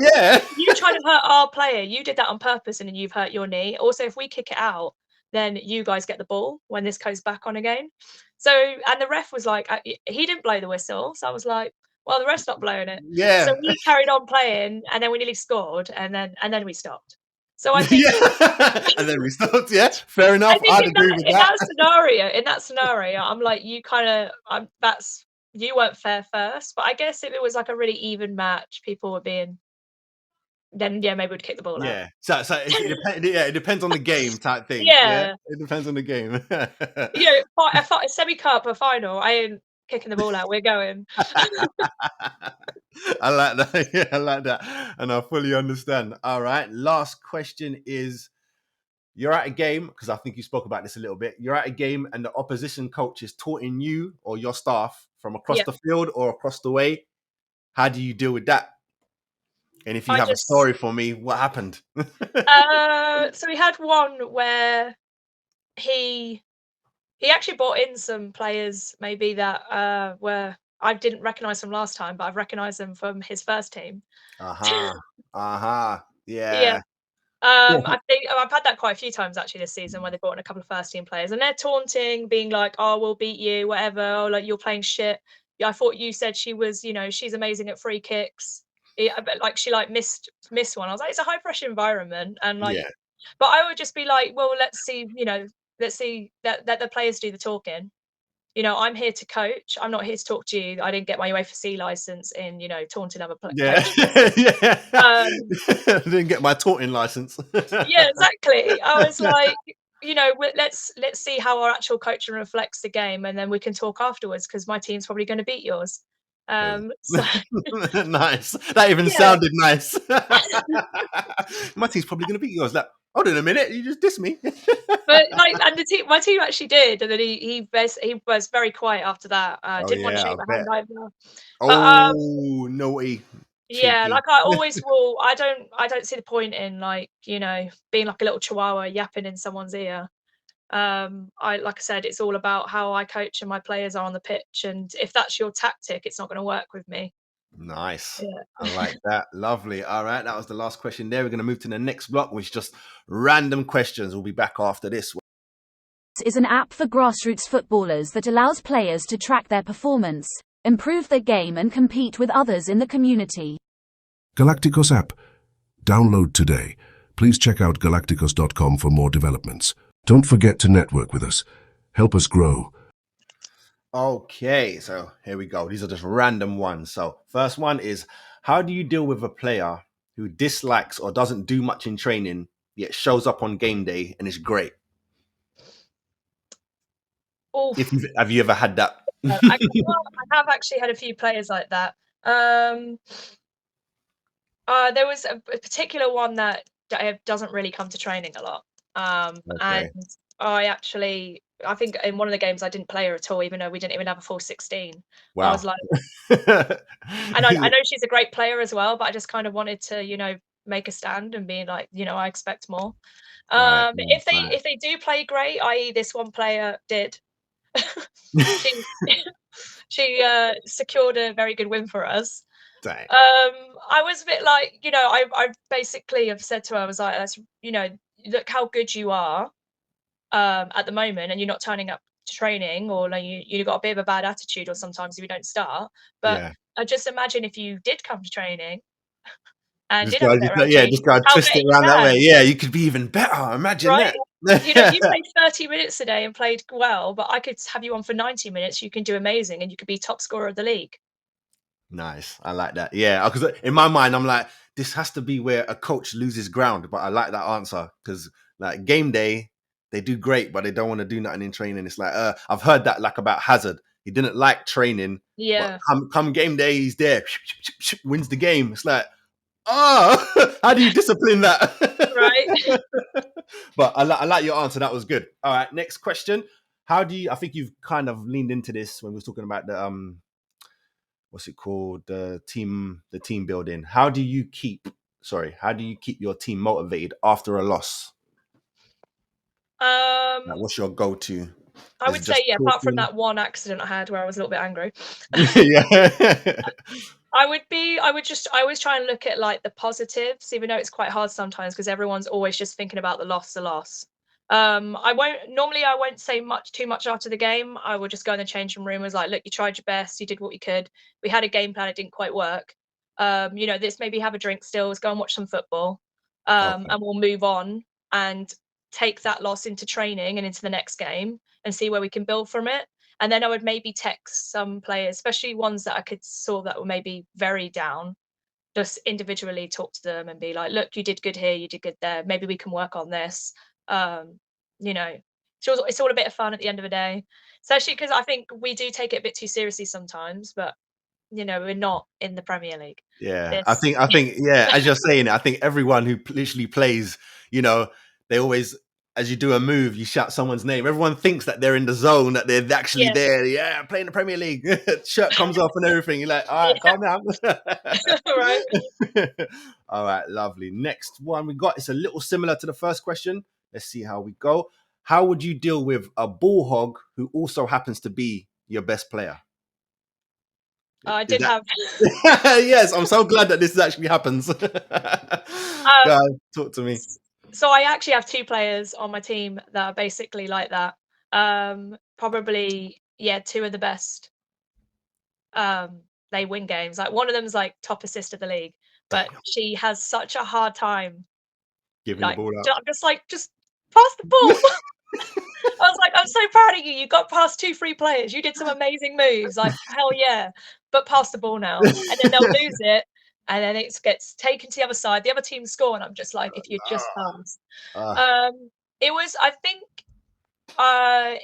you tried to hurt our player. You did that on purpose and then you've hurt your knee. Also, if we kick it out, then you guys get the ball when this goes back on again. So, and the ref was like, he didn't blow the whistle. So I was like, well, the ref's not blowing it. Yeah. So we carried on playing, and then we nearly scored, and then we stopped. So I think, and then we stopped. Yeah, fair enough. I'd agree with that. In that scenario, I'm like, you weren't fair first. But I guess if it was like a really even match, people were being, then maybe we'd kick the ball out. So it depends on the game type thing. Yeah, it depends on the game. A semi-cup, a final, I ain't kicking the ball out. We're going. I like that. Yeah, I like that, and I fully understand. All right, last question is: you're at a game, because I think you spoke about this a little bit. You're at a game, and the opposition coach is taunting you or your staff from across the field or across the way. How do you deal with that? And if you have a story for me, what happened? So we had one where he actually brought in some players maybe that were, I didn't recognise from last time, but I've recognised them from his first team. Yeah. I think I've had that quite a few times actually this season, where they brought in a couple of first team players and they're taunting, being like, "Oh, we'll beat you, whatever. Oh, like you're playing shit. Yeah, I thought you said she was, she's amazing at free kicks. Yeah, but like she missed one." I was like, it's a high pressure environment, and but I would just be like, well, let's see that the players do the talking. I'm here to coach. I'm not here to talk to you. I didn't get my UEFA C license in, taunting other players. I didn't get my taunting license. Yeah, exactly. I was like, let's see how our actual coaching reflects the game, and then we can talk afterwards, because my team's probably going to beat yours. So nice. That even sounded nice. My team's probably going to beat yours. Like, hold on a minute, you just dissed me. But and my team actually did, and then he was very quiet after that. Didn't want to shake my hand either. But, naughty. Yeah, like I always will. I don't see the point in being like a little chihuahua yapping in someone's ear. Like I said, it's all about how I coach and my players are on the pitch. And if that's your tactic, it's not going to work with me. Nice. Yeah. I like that. Lovely. All right. That was the last question there. We're going to move to the next block, which is just random questions. We'll be back after this. Is an app for grassroots footballers that allows players to track their performance, improve their game and compete with others in the community. Galacticos app. Download today. Please check out galacticos.com for more developments. Don't forget to network with us. Help us grow. Okay, so here we go. These are just random ones. So first one is, how do you deal with a player who dislikes or doesn't do much in training, yet shows up on game day and is great? Oof. Have you ever had that? I have actually had a few players like that. There was a particular one that doesn't really come to training a lot. Okay. And I think in one of the games I didn't play her at all, even though we didn't even have a full 16. Wow. I was like, and I know she's a great player as well, but I just kind of wanted to, make a stand and be like, I expect more. Right, If they do play great, i.e. this one player did, she secured a very good win for us. Dang. I was a bit like, I basically have said to her, I was like, look how good you are at the moment, and you're not turning up to training, or like you got a bit of a bad attitude, or sometimes if you don't start. But Yeah. I just imagine if you did come to training and Just did have a better attitude, just gotta how twist better it you around that can, way. Yeah, you could be even better. Imagine right? that. You played 30 minutes a day and played well, but I could have you on for 90 minutes. You can do amazing, and you could be top scorer of the league. Nice. I like that. Yeah, because in my mind, I'm like, this has to be where a coach loses ground. But I like that answer because, like, game day, they do great, but they don't want to do nothing in training. It's like, I've heard that like about Hazard. He didn't like training. Yeah. But come game day, he's there, wins the game. It's like, oh, how do you discipline that? Right. But I like your answer. That was good. All right, next question. I think you've kind of leaned into this when we were talking about the what's it called? The team building. How do you keep your team motivated after a loss? Like, what's your go-to? I would say, apart from that one accident I had where I was a little bit angry. Yeah. I always try and look at like the positives, even though it's quite hard sometimes because everyone's always just thinking about the loss. I won't say too much after the game. I will just go in the changing room and was like, look, you tried your best, you did what you could. We had a game plan, it didn't quite work. Let's maybe have a drink still, let's go and watch some football. And we'll move on and take that loss into training and into the next game and see where we can build from it. And then I would maybe text some players, especially ones that I saw that were maybe very down, just individually talk to them and be like, look, you did good here, you did good there. Maybe we can work on this. It's all a bit of fun at the end of the day, especially because I think we do take it a bit too seriously sometimes, but we're not in the Premier League. Yeah, I think, yeah, as you're saying it, I think everyone who literally plays, they always, as you do a move, you shout someone's name. Everyone thinks that they're in the zone, that they're actually there. Yeah, playing the Premier League. Shirt comes off and everything. You're like, all right, calm down. Right. All right, lovely. Next one we got is a little similar to the first question. Let's see how we go. How would you deal with a ball hog who also happens to be your best player? I did have. Yes, I'm so glad that this actually happens. Guys, talk to me. So I actually have two players on my team that are basically like that. Probably, two of the best. They win games. Like one of them is like top assist of the league, but she has such a hard time giving the ball out. I'm just like, just pass the ball. I was like, I'm so proud of you. You got past 2-3 players. You did some amazing moves. Like, hell yeah. But pass the ball now. And then they'll lose it. And then it gets taken to the other side. The other team score. And I'm just like, if you just pass. It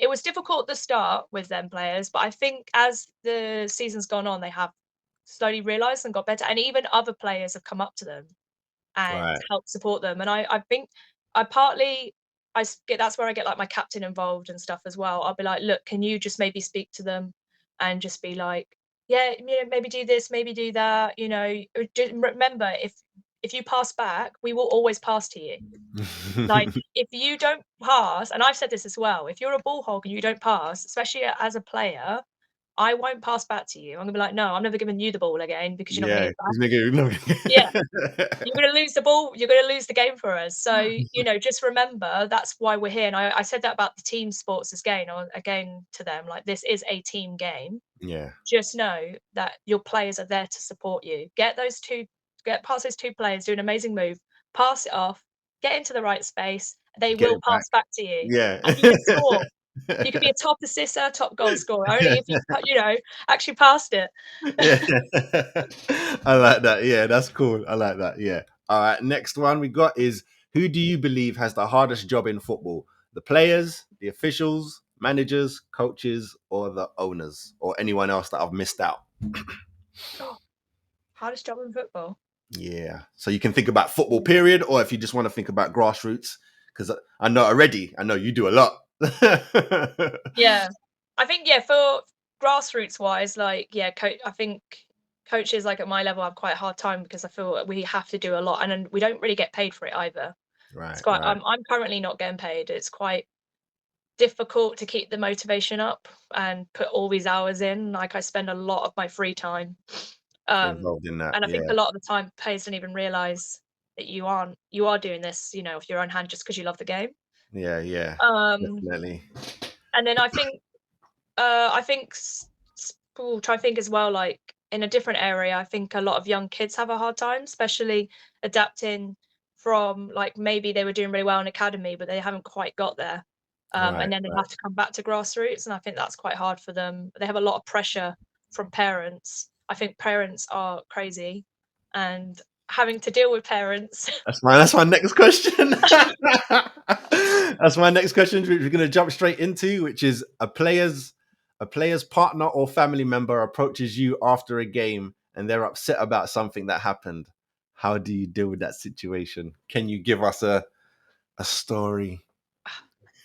was difficult at the start with them players. But I think as the season's gone on, they have slowly realised and got better. And even other players have come up to them and helped support them. And I think that's where I get like my captain involved and stuff as well. I'll be like, look, can you just maybe speak to them and just be like, maybe do this, maybe do that. Just remember, if if you pass back, we will always pass to you. Like, if you don't pass, and I've said this as well, if you're a ball hog and you don't pass, especially as a player, I won't pass back to you. I'm gonna be like, no, I'm never giving you the ball again because you're not gonna Yeah, get it back. he's making Yeah. You're gonna lose the ball. You're gonna lose the game for us. So, you know, just remember that's why we're here. And I said that about the team sports again to them, like this is a team game. Yeah, Just know that your players are there to support you. Get past those two players, do an amazing move, pass it off, get into the right space. They get will it back. pass back to you, Yeah. and you can score. You could be a top assister, top goal scorer, only if you actually passed it. Yeah. I like that. Yeah, that's cool. I like that. Yeah. All right. Next one we got is, who do you believe has the hardest job in football? The players, the officials, managers, coaches, or the owners, or anyone else that I've missed out? Hardest job in football. Yeah. So you can think about football period, or if you just want to think about grassroots, because I know you do a lot. Yeah. I think, for grassroots wise, like, I think coaches like at my level have quite a hard time because I feel we have to do a lot and then we don't really get paid for it either. It's Right. quite Right. I'm currently not getting paid. It's quite difficult to keep the motivation up and put all these hours in. Like I spend a lot of my free time. Involved in that. And I think Yeah. a lot of the time players don't even realize that you are doing this, with your own hand just because you love the game. Yeah. Yeah. Um, Definitely. and then I think try to think as well, like in a different area, I think a lot of young kids have a hard time, especially adapting from like maybe they were doing really well in academy, but they haven't quite got there. Right. And then they have to come back to grassroots, and I think that's quite hard for them. They have a lot of pressure from parents. I think parents are crazy, and having to deal with parents. That's my next question. That's my next question, which we're going to jump straight into, which is a player's partner or family member approaches you after a game and they're upset about something that happened. How do you deal with that situation? Can you give us a story?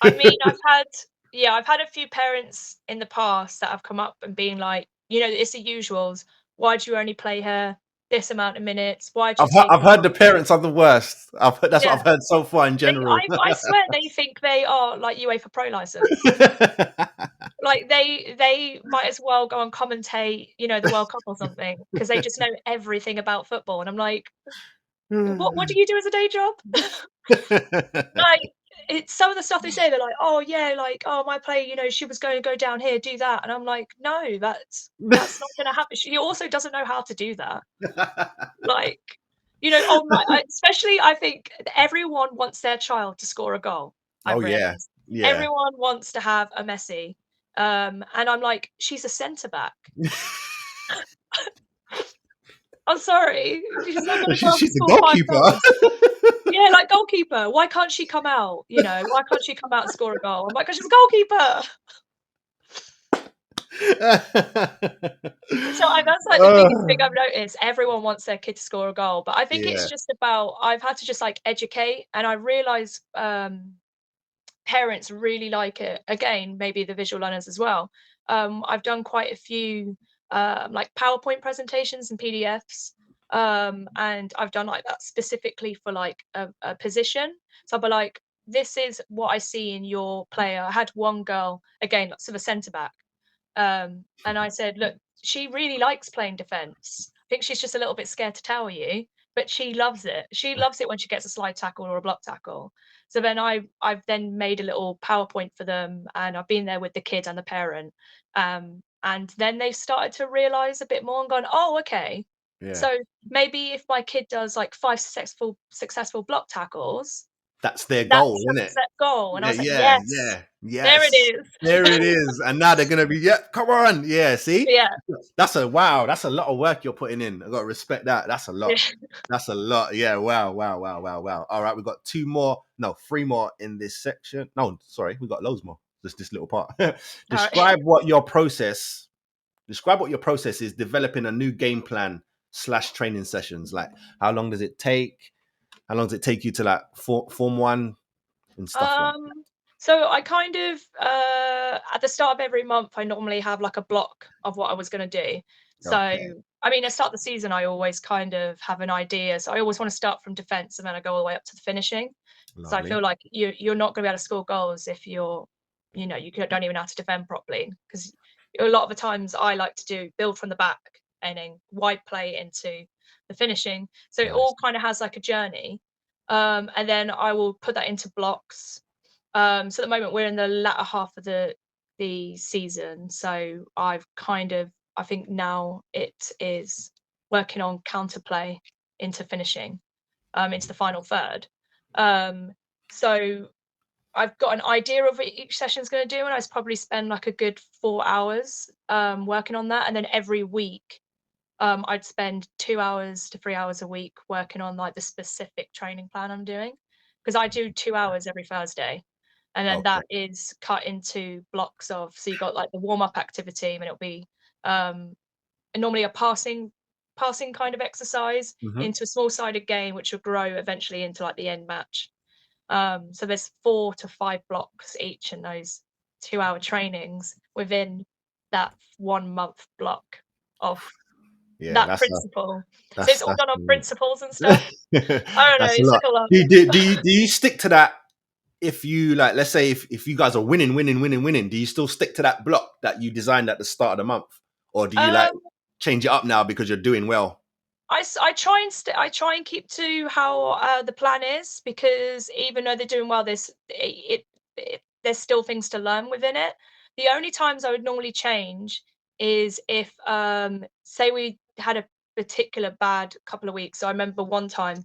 I mean, I've had a few parents in the past that have come up and been like, it's the usuals. Why do you only play her this amount of minutes? Why do you take I've her heard off? the parents are the worst. That's what Yeah. I've heard so far in general. I swear they think they are like UEFA Pro license. Like they might as well go and commentate, the World Cup or something, because they just know everything about football. And I'm like, what do you do as a day job? Like, it's some of the stuff they say, they're like, "Oh, yeah, like, oh, my player, she was going to go down here, do that." And I'm like, "No, that's not gonna happen." She also doesn't know how to do that. Like, especially I think everyone wants their child to score a goal, Oh I've yeah, realized. yeah. Everyone wants to have a Messi. And I'm like, "She's a centre back." I'm sorry, she's not gonna go and She's a score 5 goalkeeper. goals. Yeah, like goalkeeper. Why can't she come out? Why can't she come out and score a goal? I'm like, "'Cause she's a goalkeeper." So that's like the biggest thing I've noticed. Everyone wants their kid to score a goal, but I think it's Yeah, just about I've had to just like educate, and I realise parents really like it. Again, maybe the visual learners as well. I've done quite a few like PowerPoint presentations and PDFs. And I've done like that specifically for like a position. So I'll be like, this is what I see in your player. I had one girl, again, that's of a centre back. And I said, look, she really likes playing defence. I think she's just a little bit scared to tell you, but she loves it. She loves it when she gets a slide tackle or a block tackle. So then I've then made a little PowerPoint for them, and I've been there with the kid and the parent. And then they started to realise a bit more and gone, oh, okay. yeah. So maybe if my kid does like 5 successful block tackles, That's their that's goal, isn't a it? set goal. And I was like, Yeah, yes, yes. there it is. There it is. And now they're gonna be, yeah, come on. Yeah, see? Yeah. That's a lot of work you're putting in. I gotta respect that. That's a lot. Yeah. That's a lot. Yeah, wow. All right, we've got 3 more in this section. No, sorry, we've got loads more. Just this little part. Describe what your process is developing a new game plan / training sessions. Like, how long does it take? How long does it take you to like form one and stuff like that? So I kind of at the start of every month I normally have like a block of what I was going to do. So Okay. I mean, at the start of the season, I always kind of have an idea. So I always want to start from defence and then I go all the way up to the finishing. So I Lovely. feel like you're not going to be able to score goals if you don't even know how to defend properly. Because a lot of the times I like to build from the back and then wide play into the finishing. So it Nice. all kind of has like a journey. And then I will put that into blocks. So at the moment we're in the latter half of the season. So I think now it is working on counterplay into finishing, into the final third. So I've got an idea of what each session's going to do, and I probably spend like a good 4 hours working on that, and then every week I'd spend 2 hours to 3 hours a week working on like the specific training plan I'm doing, because I do 2 hours every Thursday, and then Okay. that is cut into blocks of. So you got like the warm up activity, and it'll be um, normally a passing kind of exercise Mhm. into a small sided game, which will grow eventually into like the end match. So there's 4 to 5 blocks each in those 2 hour trainings within that 1 month block of Yeah, that that's a principle. So that's it's all that's done on a principles and stuff. I don't know, that's a it's lot. like a lot. Do you stick to that if you like, let's say if you guys are winning, do you still stick to that block that you designed at the start of the month? Or do you like Um, change it up now because you're doing well? I try and keep to how the plan is, because even though they're doing well, there's still things to learn within it. The only times I would normally change is if say we had a particular bad couple of weeks. So I remember one time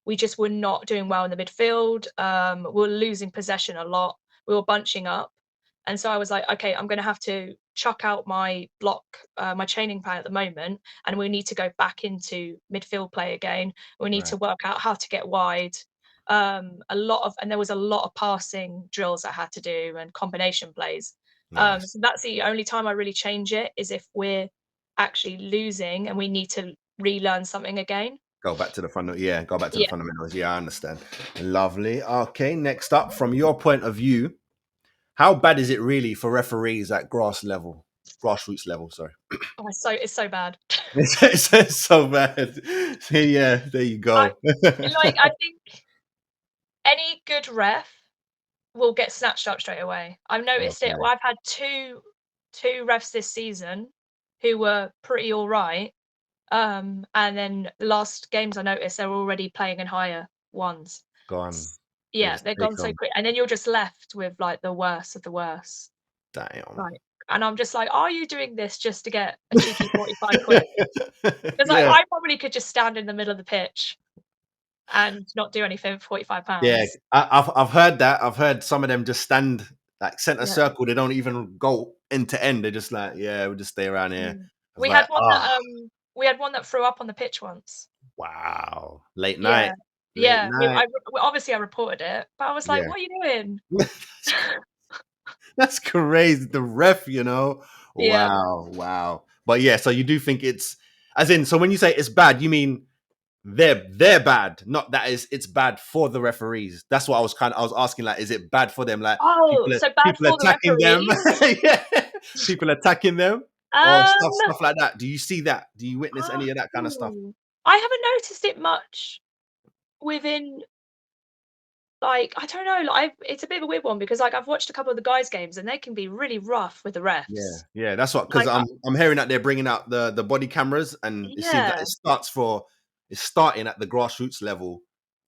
we just were not doing well in the midfield. We were losing possession a lot. We were bunching up. And so I was like, okay, I'm going to have to chuck out my block, my chaining plan at the moment, and we need to go back into midfield play again. We need Right. to work out how to get wide. And there was a lot of passing drills I had to do and combination plays. Nice. So that's the only time I really change it, is if we're actually losing and we need to relearn something again. Go back to the go back to the Yeah. fundamentals. Yeah, I understand. Lovely. Okay, next up, from your point of view, how bad is it really for referees at grassroots level, sorry? Oh, it's so bad. It's so bad. Yeah, there you I go. I think any good ref will get snatched up straight away. I've noticed it. Okay, Well, I've had two refs this season who were pretty all right. And then the last games I noticed they're already playing in higher ones. gone. They Yeah, just they're take gone so them. quick. And then you're just left with like the worst of the worst. Damn. Like, and I'm just like, are you doing this just to get a cheeky 45 quid? Because Yeah, I probably could just stand in the middle of the pitch and not do anything for yeah. £45. I've heard that. I've heard some of them just stand like center Yeah. circle. They don't even go end to end. They're just like, yeah, we'll just stay around here. Mm. I was like, We had one that threw up on the pitch once. wow, late Yeah. night, late Yeah. night. Well, obviously I reported it, but I was like, Yeah, "What are you doing?" that's crazy. The ref, Yeah. wow. But yeah, so you do think it's as in. So when you say it's bad, you mean they're bad, not that it's bad for the referees. That's what I was asking. Like, is it bad for them? Like Oh, so bad people for the attacking them, referees? yeah, people attacking them or Um, stuff like that. Do you see that? Do you witness any of that kind of stuff? I haven't noticed it much within, like, I don't know, like, it's a bit of a weird one because, like, I've watched a couple of the guys' games and they can be really rough with the refs. Yeah. That's what because Like, I'm hearing that they're bringing out the body cameras, and it seems that yeah, it's starting at the grassroots level,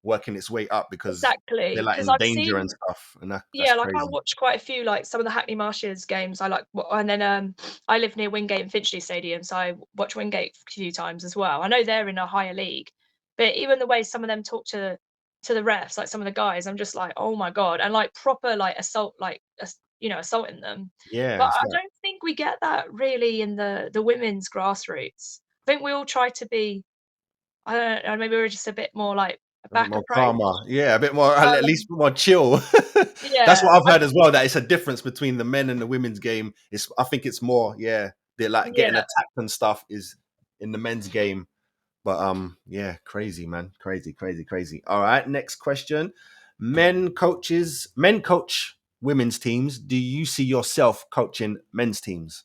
working its way up because they're exactly. like Because in 'Cause I've danger and seen. stuff, and that's Yeah, like I crazy. watched quite a few, like some of the Hackney Marshes games. And then I live near Wingate and Finchley Stadium, so I watch Wingate a few times as well. I know they're in a higher league, but even the way some of them talk to the refs, like some of the guys, I'm just like, oh my god, and like proper like assault, like assaulting them. Yeah, But it's I like don't think we get that really in the women's grassroots. I think we all try to be. I don't know, maybe we're just a bit more like a a bit back more approach. calmer. Yeah, a bit more, at Um, least more chill. That's yeah, what I've heard as well. That it's a difference between the men and the women's game. I think it's more, yeah, they're like getting yeah. attacked and stuff is in the men's game. But yeah, crazy man, crazy. All right, next question. Men coach women's teams. Do you see yourself coaching men's teams?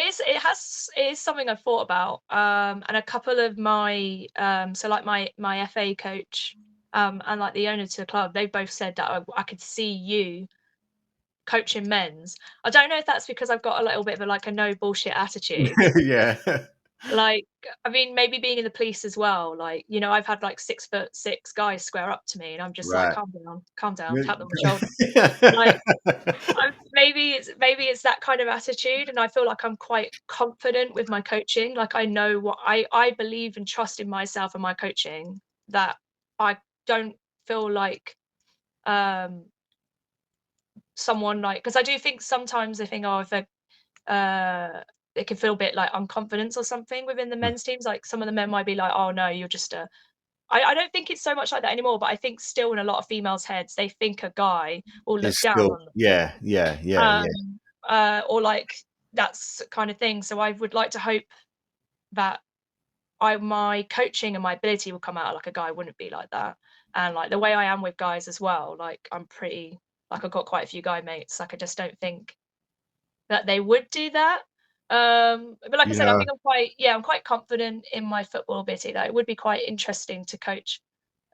It is something I've thought about. And a couple of my so like my FA coach and like the owner to the club, they both said that I could see you coaching men's. I don't know if that's because I've got a little bit of like a no bullshit attitude. Yeah. Like, I mean, maybe being in the police as well. Like, you know, I've had like 6'6" guys square up to me, and I'm just like, Right. calm down, tap them on the shoulder. Like, maybe it's that kind of attitude, and I feel like I'm quite confident with my coaching. Like I know what I believe and trust in myself and my coaching, that I don't feel like um someone like, because I do think sometimes they think, oh, if they can feel a bit like unconfidence or something within the men's teams. Like some of the men might be like, oh no, you're just a I don't think it's so much like that anymore, but I think still in a lot of females' heads, they think a guy will look It's down still, on them. yeah. Or like that's kind of thing. So I would like to hope that my coaching and my ability will come out like a guy wouldn't be like that. And like the way I am with guys as well, like I'm pretty like I've got quite a few guy mates. Like I just don't think that they would do that. But like I said, I Yeah. think I'm quite confident in my football ability that it would be quite interesting to coach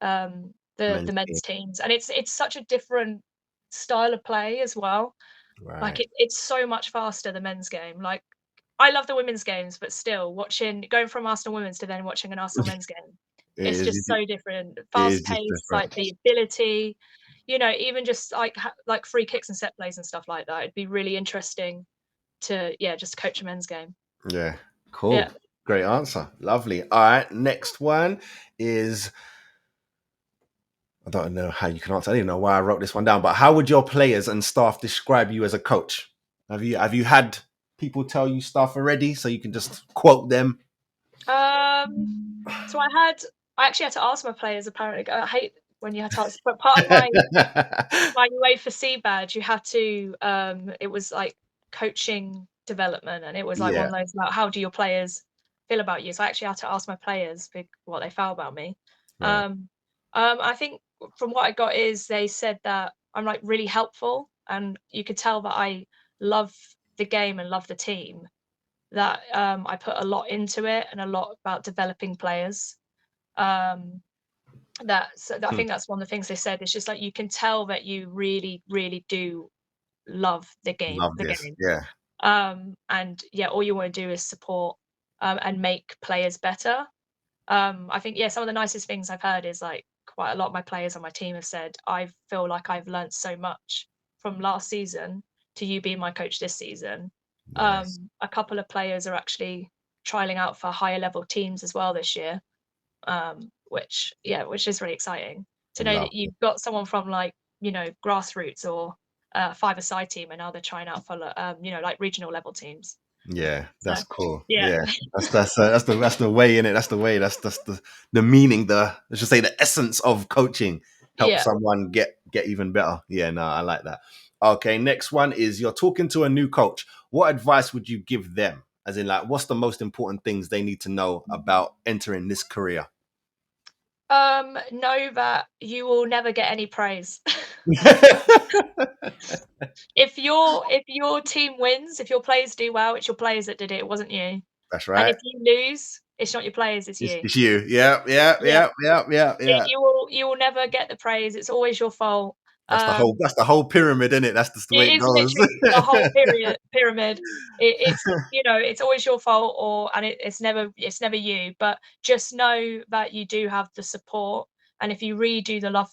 the Men's team. men's teams. And it's such a different style of play as well. Like Right. it's so much faster, the men's game. Like I love the women's games, but still going from Arsenal women's to then watching an Arsenal men's game, It it's is, just so different. it is Fast just paced, different. like the ability, you know, even just like like free kicks and set plays and stuff like that. It'd be really interesting to just coach a men's game. Yeah. Yeah. Cool. Great answer. Lovely. All right. Next one is, I don't know how you can answer. I don't even know why I wrote this one down, but how would your players and staff describe you as a coach? Have you had people tell you stuff already so you can just quote them? So I actually had to ask my players. Apparently, I hate when you have to ask, but part of my UEFA C badge, you had to. It was like coaching development, and it was like one Yeah. of those about how do your players feel about you. So I actually had to ask my players what they felt about me. Right. I think from what I got is they said that I'm like really helpful, and you could tell that I love the game and love the team. That I put a lot into it and a lot about developing players. Um, I Hmm. think that's one of the things they said. It's just like you can tell that you really, really do love the game, Love this. game. Yeah. And yeah, all you want to do is support and make players better. I think some of the nicest things I've heard is like quite a lot of my players on my team have said, I feel like I've learned so much from last season to you being my coach this season. Nice. A couple of players are actually trialing out for higher level teams as well this year, which is really exciting to know that Love. you've got someone from like, you know, grassroots or five-a-side team, and now they're trying out for you know, like regional level teams. Yeah, So that's cool. yeah. Yeah, that's the way in it. That's the way. That's the meaning. Let's just say the essence of coaching. Help Yeah. someone get even better. Yeah, no, I like that. Okay, next one is you're talking to a new coach. What advice would you give them? As in, like, what's the most important things they need to know about entering this career? Know that you will never get any praise. If your team wins, if your players do well, it's your players that did it. It wasn't you. That's And right. if you lose, it's not your players, it's you. It's you. Yeah, yeah, Yeah. yeah, yeah, yeah, yeah. You will never get the praise. It's always your fault. That's the whole pyramid, isn't it? That's just the way It it is goes. literally the whole pyramid. It's, you know, it's always your fault, and it's never you. But just know that you do have the support, and if you really love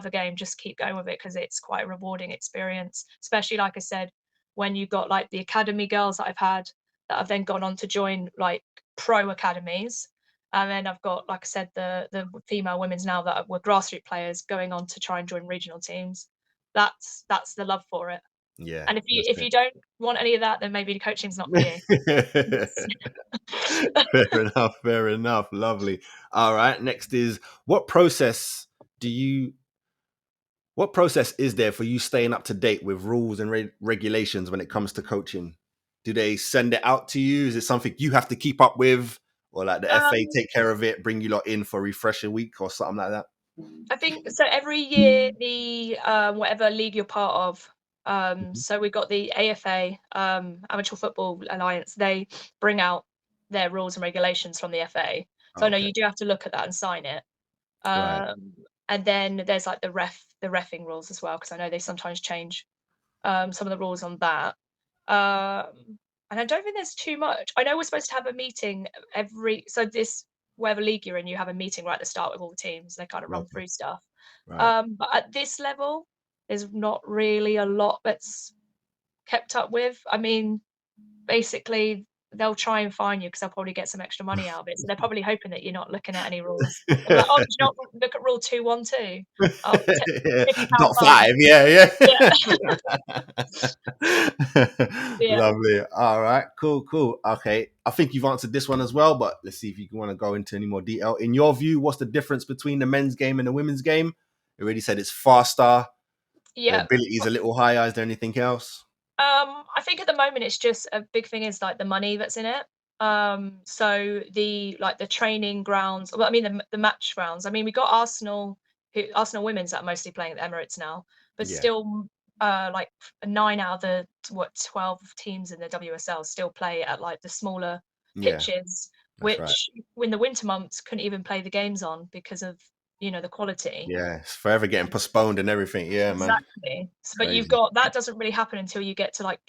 the game, just keep going with it, because it's quite a rewarding experience. Especially like I said, when you got like the academy girls that I've had that have then gone on to join like pro academies. And then I've got, like I said, the female women's now that were grassroots players going on to try and join regional teams. That's the love for it. Yeah. And That's if you don't want any of that, then maybe the coaching's not for you. Fair enough. Fair enough. Lovely. All right. Next is what process is there for you staying up to date with rules and regulations when it comes to coaching? Do they send it out to you? Is it something you have to keep up with? Or like the FA Um, take care of it, bring you lot in for refresher week or something like that? I think so. Every year, the whatever league you're part of, So we've got the AFA, Amateur Football Alliance. They bring out their rules and regulations from the FA. So I know Okay. you do have to look at that and sign it. Right. And then there's like the reffing rules as well, because I know they sometimes change some of the rules on that. And I don't think there's too much. I know we're supposed to have a meeting whatever league you're in, you have a meeting right at the start with all the teams. They kind of run Okay. through stuff. Right. But at this level, there's not really a lot that's kept up with. I mean, basically, they'll try and fine you because they'll probably get some extra money out of it. So they're probably hoping that you're not looking at any rules. They'll be like, "Oh, did you not look at rule 212? Oh, Yeah. £50 Dot fine." 5. Yeah. Yeah. Yeah. Lovely. All right. Cool. Okay. I think you've answered this one as well, but let's see if you want to go into any more detail. In your view, what's the difference between the men's game and the women's game? You already said it's faster. The Yeah. ability is a little higher. Is there anything else? I think at the moment it's just a big thing is like the money that's in it. So the training grounds, well, I mean the match grounds. I mean, we got Arsenal women's that are mostly playing at the Emirates now, but Yeah. still, like 9 out of the 12 teams in the WSL still play at like the smaller Yeah. pitches, That's right. which in the winter months couldn't even play the games on because of the quality. Yeah. It's forever getting postponed and everything. Yeah, man. Exactly. But you've Crazy. got that doesn't really happen until you get to like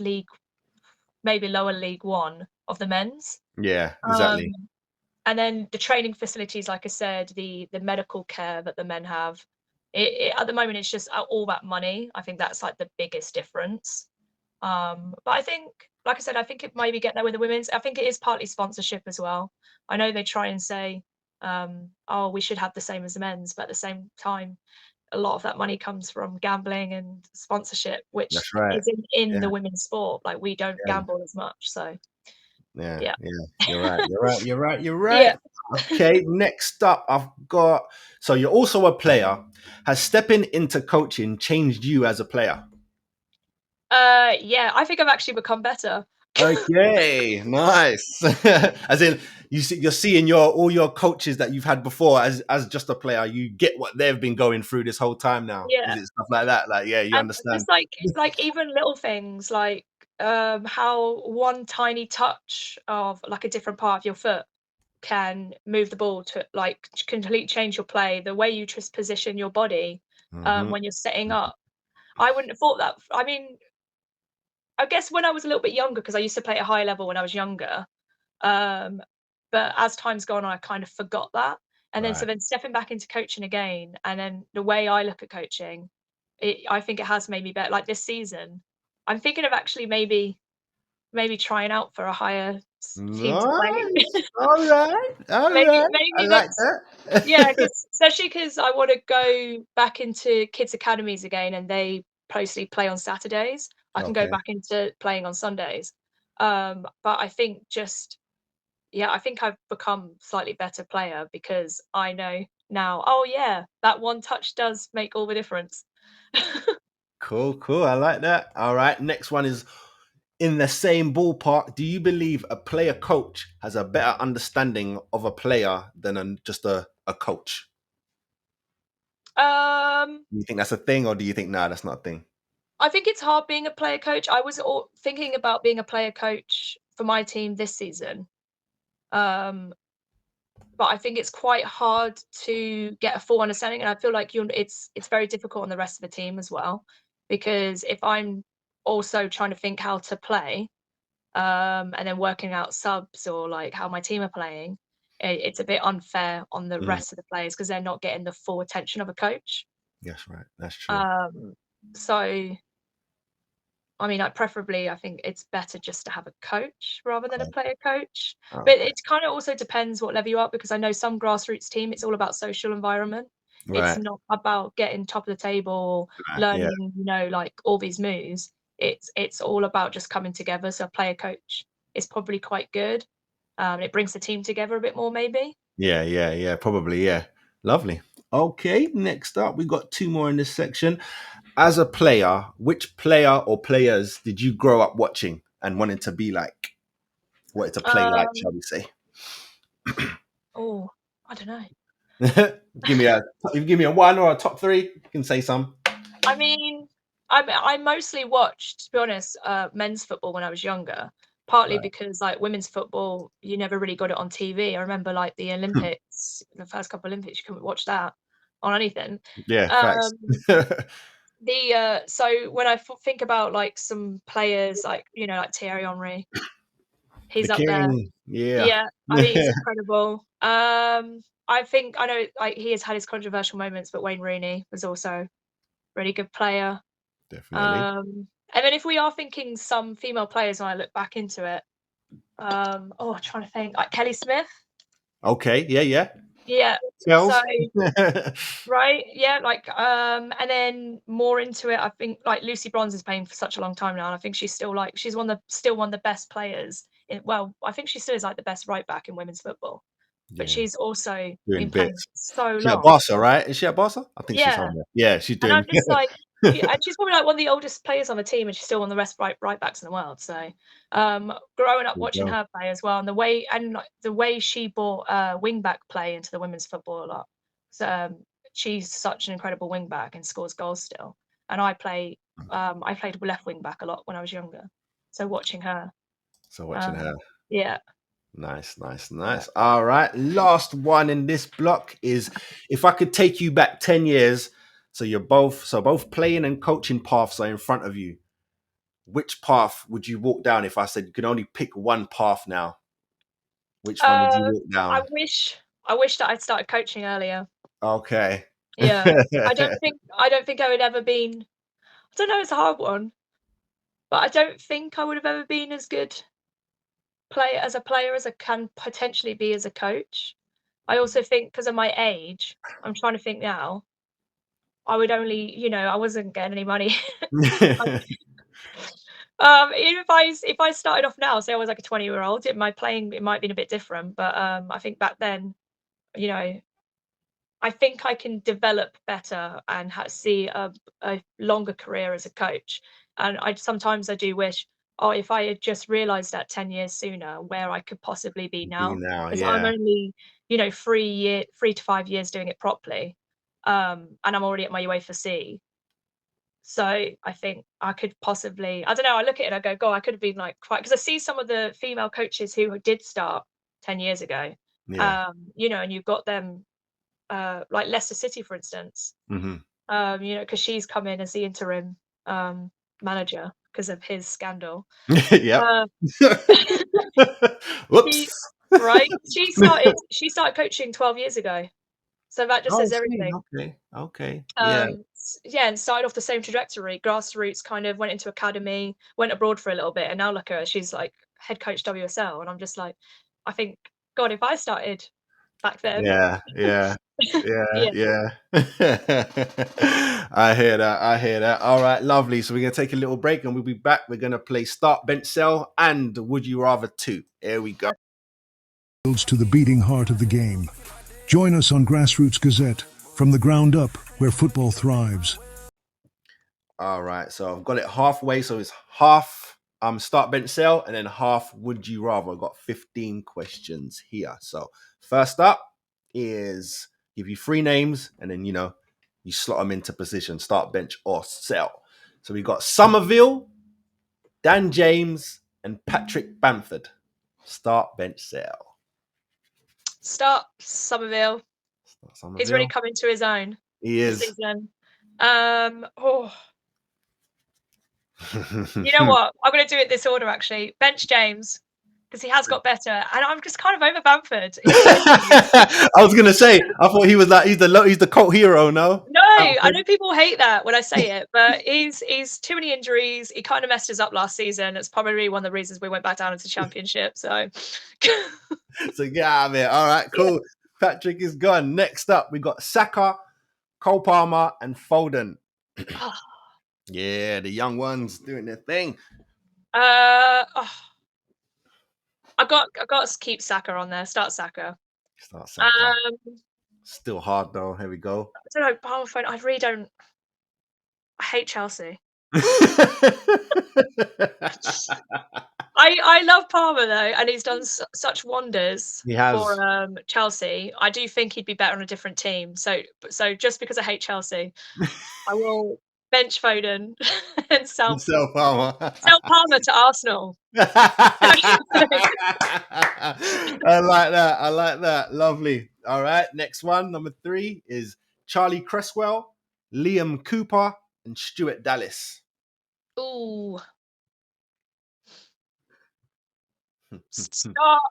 maybe lower League One of the men's. Yeah, exactly. And then the training facilities, like I said, the medical care that the men have. At the moment, it's just all that money. I think that's like the biggest difference. But I think, like I said, I think it maybe get there with the women's. I think it is partly sponsorship as well. I know they try and say, "Oh, we should have the same as the men's," but at the same time, a lot of that money comes from gambling and sponsorship, which That's right. is in Yeah. the women's sport. Like we don't Yeah. gamble as much, so Yeah. yeah. You're right. Yeah. Okay, next up, I've got. So you're also a player. Has stepping into coaching changed you as a player? Yeah, I think I've actually become better. Okay, nice. As in, you're seeing all your coaches that you've had before as just a player. You get what they've been going through this whole time now. Yeah. Is it stuff like that? Like, yeah, you And understand. just like even little things like how one tiny touch of like a different part of your foot can move the ball to like completely change your play, the way you just position your body Hmm. when you're setting up. I wouldn't have thought that. I mean, I guess when I was a little bit younger, because I used to play at a high level when I was younger. Um, but as time's gone on, I kind of forgot that. And then so Right. then stepping back into coaching again, and then the way I look at coaching, I think it has made me better. Like this season, I'm thinking of actually maybe trying out for a higher team to play. Nice. All right. maybe I maybe like that's yeah, that. because especially because I want to go back into kids academies again, and they mostly play on Saturdays. I can go Okay. back into playing on Sundays. But I think just yeah, I think I've become slightly better player because I know now, oh yeah, that one touch does make all the difference. Cool. I like that. All right. Next one is in the same ballpark. Do you believe a player coach has a better understanding of a player than just a coach? Um, Do you think that's a thing, or do you think nah, that's not a thing? I think it's hard being a player coach. I was thinking about being a player coach for my team this season. Um, but I think it's quite hard to get a full understanding, and I feel like it's very difficult on the rest of the team as well, because if I'm also trying to think how to play, and then working out subs or like how my team are playing, it's a bit unfair on the Mhm. rest of the players because they're not getting the full attention of a coach. That's right. That's true. Um, so I mean, preferably, I think it's better just to have a coach rather than a player coach. But Okay. it kind of also depends what level you are, because I know some grassroots team, it's all about social environment. It's Right. not about getting top of the table, Right. Yeah. learning, like all these moves. It's all about just coming together. So a player coach is probably quite good. It brings the team together a bit more, maybe. Yeah. Probably. Yeah. Lovely. Okay. Next up, we got two more in this section. As a player, which player or players did you grow up watching and wanted to be like? Wanted to play like, Um, shall we say? oh, I don't know. give me a give me a one or a top three. You can say some. I mean, I mostly watched, to be honest, men's football when I was younger. Partly Right. because like women's football, you never really got it on TV. I remember like the Olympics, the first couple Olympics, you couldn't watch that on anything. Yeah, facts. Um, so when I think about like some players, like like Thierry Henry, The he's up there. king. Yeah. Yeah, I think he's incredible. I know like he has had his controversial moments, but Wayne Rooney was also a really good player. Definitely. And then if we are thinking some female players, when I look back into it, I'm trying to think, like Kelly Smith. Okay. Yeah. Yeah. Shells. So right, yeah, like and then more into it, I think like Lucy Bronze is playing for such a long time now, and I think she's still still one of the best players I think she still is like the best right back in women's football. But Yeah. she's also Doing been playing bits. so She's at long. Barca, right? Is she at Barca? I think she's Yeah. somewhere. Yeah, she's And doing. I'm just like, and she's probably like one of the oldest players on the team, and she's still one of the best right backs in the world. So, growing up There you watching go. her play as well, and like, the way she brought wing back play into the women's football a lot. So she's such an incredible wing back and scores goals still. And I played left wing back a lot when I was younger. So watching her, So watching her. yeah. Nice. All right. Last one in this block is if I could take you back 10 years. So both playing and coaching paths are in front of you. Which path would you walk down if I said you could only pick one path now? Which one would you walk I down? wish that I'd started coaching earlier. Okay. Yeah. I don't think I would ever been. I don't know, it's a hard one, but I don't think I would have ever been as good a player as I can potentially be as a coach. I also think because of my age, I'm trying to think now, I would only, I wasn't getting any money. Even if I started off now, say I was like a 20-year-old, it might have been a bit different. But I think back then, you know, I think I can develop better and see a longer career as a coach. And sometimes I do wish, if I had just realised that 10 years sooner where I could possibly be Be now, now, because I'm yeah. only 3 to 5 years doing it properly, and I'm already at my UEFA C. So I think I could possibly, I don't know. I look at it and I go, God, I could have been like quite, because I see some of the female coaches who did start 10 years ago, Yeah. and you've got them. Like Leicester City, for instance, Mm-hmm. because she's come in as the interim manager because of his scandal. Yep. Uh, Whoops. right? She started coaching 12 years ago, so that just Oh, I says see. everything. Okay. Yeah. Yeah, and started off the same trajectory. Grassroots kind of went into academy, went abroad for a little bit, and now look at her. She's like head coach WSL, and I'm just like, I think, God, if I started back then, Yeah. yeah. I hear that. All right, lovely. So we're gonna take a little break and we'll be back. We're gonna play Start, Bench, Sell and Would You Rather 2. Here we go. To the beating heart of the game. Join us on Grassroots Gazette, from the ground up, where football thrives. All right, so I've got it halfway. So it's half Start, Bench, Sell and then half Would You Rather. I've got 15 questions here. So first up is give you 3 names and then you slot them into position, start, bench, or sell. So we've got Somerville, Dan James, and Patrick Bamford. Start, bench, sell. Start Somerville. He's really come into his own. He is. This season. You know what? I'm going to do it this order, actually. Bench James, because he has got better, and I'm just kind of over Bamford. I was going to say, I thought he was he's the cult hero, no? No, I know people hate that when I say it, but he's too many injuries. He kind of messed us up last season. It's probably one of the reasons we went back down into Championship. So yeah, man. All right, cool. Yeah. Patrick is gone. Next up, we got Saka, Cole Palmer, and Foden. Yeah, the young ones doing their thing. I got to keep Saka on there. Start Saka. Still hard though. Here we go. I don't know, Palmer, Foden. I really don't. I hate Chelsea. I love Palmer though, and he's done such wonders for Chelsea. I do think he'd be better on a different team. So just because I hate Chelsea, I will bench Foden and sell Self Palmer. Palmer to Arsenal. I like that. I like that. Lovely. All right. Next one, number 3 is Charlie Cresswell, Liam Cooper, and Stuart Dallas. Ooh. Start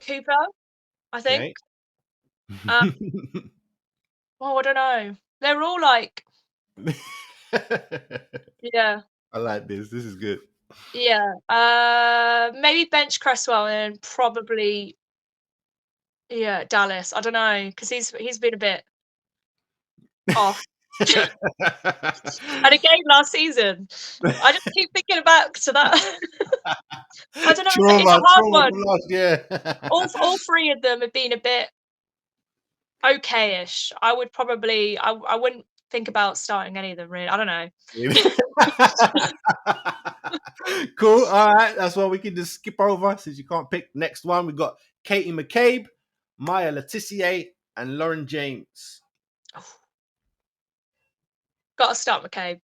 Cooper, I think. Okay. Oh, I don't know. They're all like, yeah, I like this. This is good. yeah. Maybe bench Cresswell and probably, yeah, Dallas. I don't know, because he's been a bit off. Had a game last season. I just keep thinking back to that. I don't know. It's a hard trauma one. from last year. All 3 of them have been a bit okay-ish. I would probably, I wouldn't think about starting any of them really. I don't know. Cool. All right. That's what we can just skip over since you can't pick. Next one, we got Katie McCabe, Maya Letitia, and Lauren James. Got to start McCabe.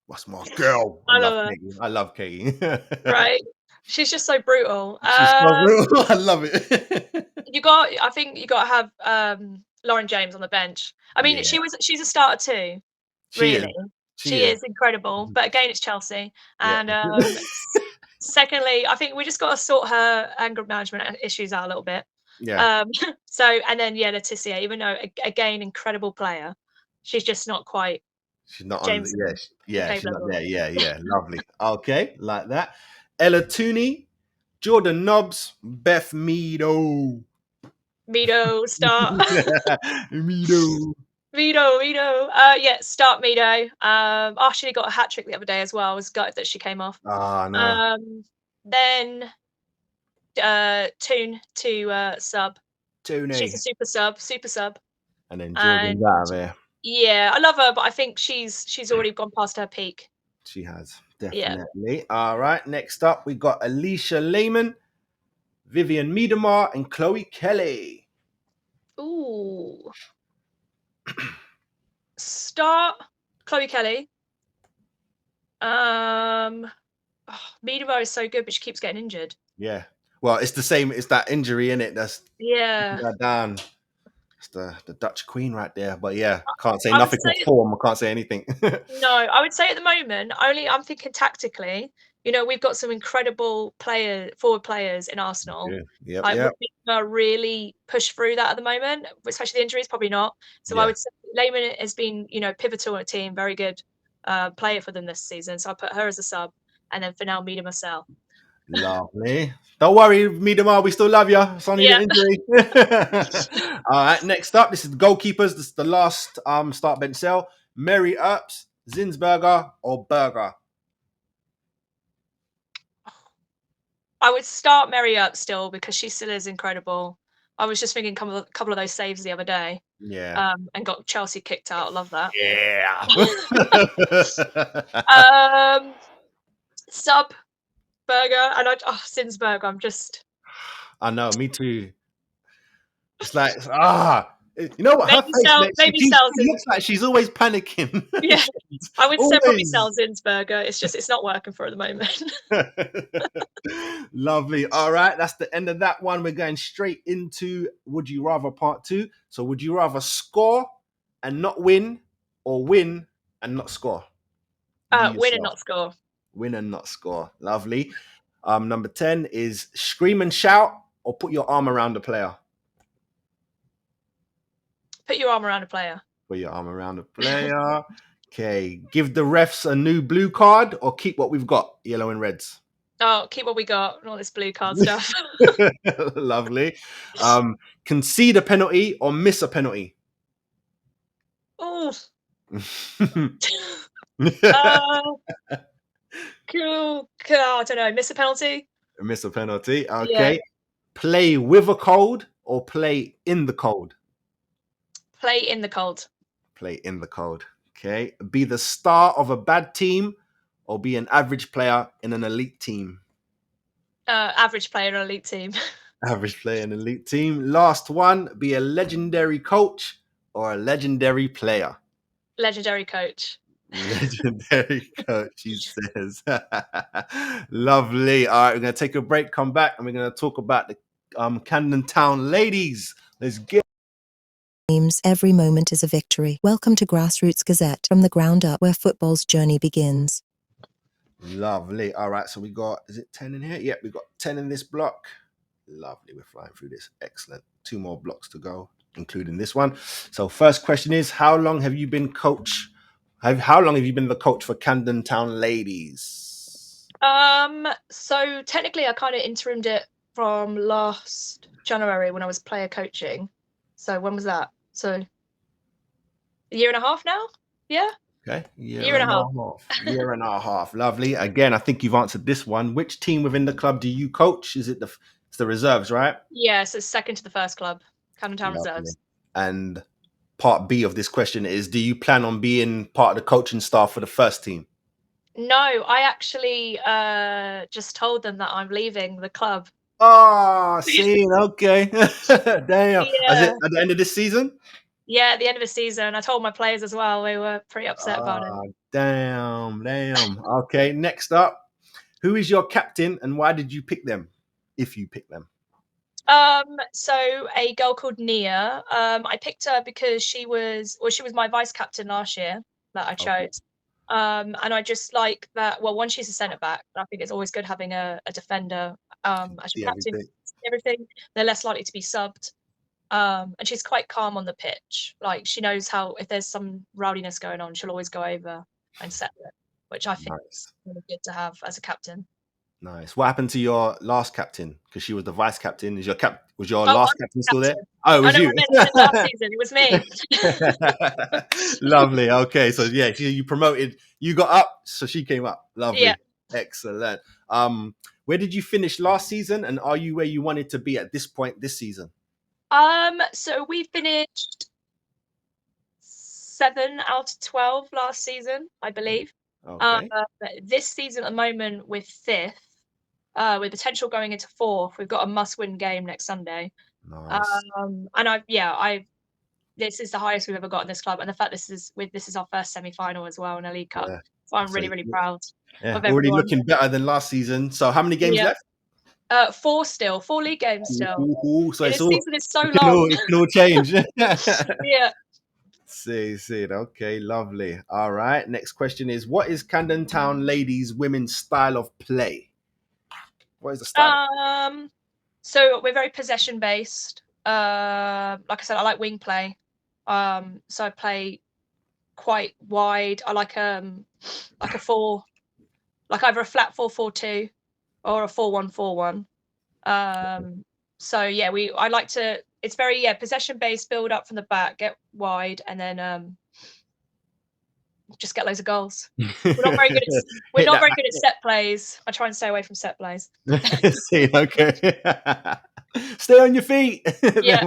What's my girl? I love her. Katie. I love Katie. Right? She's just so brutal. She's so real. I love it. I think you got to have Lauren James on the bench. I mean, Yeah. she's a starter too. Really, she is. is incredible. But again, it's Chelsea. Yeah. And secondly, I think we just got to sort her anger management issues out a little bit. Yeah. So, and then yeah, Letitia, even though again, incredible player, she's just not quite. She's not James on. Yeah. McCabe She's not level. there. Yeah. Lovely. Okay. Like that. Ella Tooney, Jordan Nobbs, Beth Meadow. Mido, start. Meadow. Mido. Yeah, start Mido. She got a hat trick the other day as well. I was gutted that she came off. Oh, no. Then Toon to sub. Tooney. She's a super sub. And then Jordan's out of there. Yeah, I love her, but I think she's already gone past her peak. She has, definitely. Yeah. All right, next up, we got Alicia Lehman, Vivian Miedemar, and Chloe Kelly. Ooh. Start Chloe Kelly. Miedemar is so good, but she keeps getting injured. Yeah. Well, it's the same. It's that injury in it. That's down. It's the Dutch queen right there. But yeah, can't say nothing for form. I can't say anything. No, I would say at the moment, I'm thinking tactically. We've got some incredible forward players in Arsenal. Yeah. Would Miedemar really push through that at the moment, especially the injuries? Probably not. So I would say Lehman has been, pivotal in a team, very good player for them this season. So I put her as a sub, and then for now, Miedemar myself. Lovely. Don't worry, Miedemar, we still love you. It's only the injury. All right, next up, this is the goalkeepers. This is the last start bench sale. Mary Earps, Zinsberger, or Berger? I would start Mary Earps still because she still is incredible. I was just thinking a couple of those saves the other day. Yeah. And got Chelsea kicked out. I love that. Yeah. Sub Berger and Zinsberger. I know, me too. It's like you know what? Her face she looks like she's always panicking. Yeah, I would say probably sell Zinsberger. It's not working for her at the moment. Lovely. All right, that's the end of that one. We're going straight into Would You Rather Part 2. So, would you rather score and not win, or win and not score? Win and not score. Win and not score. Lovely. Number 10 is scream and shout, or put your arm around the player. Put your arm around a player. Put your arm around a player. Okay. Give the refs a new blue card, or keep what we've got, yellow and reds. Oh, keep what we got and all this blue card stuff. Lovely. Concede a penalty or miss a penalty. Oh. Cool. I don't know. Miss a penalty. Miss a penalty. Okay. Yeah. Play with a cold or play in the cold. Play in the cold. Play in the cold. Okay. Be the star of a bad team or be an average player in an elite team. Average player in an elite team. Average player in an elite team. Last one. Be a legendary coach or a legendary player. Legendary coach. Legendary coach, he says. Lovely. All right, we're going to take a break, come back, and we're going to talk about the Camden Town ladies. Let's get Teams, every moment is a victory. Welcome to Grassroots Gazette, from the ground up, where football's journey begins. lovely. All right, so we got, is it 10 in here? Yep, we got 10 in this block. Lovely. We're flying through this. Excellent. 2 more blocks to go, including this one. So first question is, how long have you been coach? How long have you been the coach for Camden Town ladies? So technically I kind of interimed it from last January when I was player coaching. So when was that? So a year and a half now? Yeah. Okay. Year and a half. Year and a half. Lovely. Again, I think you've answered this one. Which team within the club do you coach? Is it it's the reserves, right? Yeah, so second to the first club, Camden Town Lovely. Reserves. And part B of this question is, do you plan on being part of the coaching staff for the first team? No, I actually just told them that I'm leaving the club. Oh, see, okay. Damn. Is it Yeah. at the end of this season? Yeah, at the end of the season. I told my players as well. They were pretty upset about it. Damn. Okay, next up. Who is your captain and why did you pick them, if you pick them? So a girl called Nia. I picked her because she was my vice captain last year that I chose. And I just like that. Well, one, she's a centre back. I think it's always good having a defender as your captain. Everything. They're less likely to be subbed. And she's quite calm on the pitch. Like, she knows how, if there's some rowdiness going on, she'll always go over and settle it, which I think is really good to have as a captain. Nice. What happened to your last captain? Because she was the vice captain. Was your last captain still there? Oh, it was you. Last season, it was me. Lovely. Okay, so yeah, you promoted. You got up, so she came up. Lovely. Yeah. Excellent. Where did you finish last season, and are you where you wanted to be at this point this season? So we finished 7 out of 12 last season, I believe. Okay. This season at the moment with 5th, with potential going into 4th. We've got a must-win game next Sunday. Nice. And this is the highest we've ever got in this club, and the fact this is our first semi-final as well in a League Cup. Yeah. So I'm really, really proud of everyone. Already looking better than last season. So how many games left? 4 still. 4 league games still. So this season is so long. It can all change. Yeah. See. Okay, lovely. All right. Next question is, what is Camden Town ladies' women's style of play? What is the style? So we're very possession based. Like I said, I like wing play. So I play quite wide. I like a 4, like either a flat 4-4-2 or a 4-1-4-1. So yeah, I like to. It's very possession based, build up from the back, get wide, and then just get loads of goals. We're not very good at set plays. I try and stay away from set plays. See, okay. Stay on your feet. Yeah.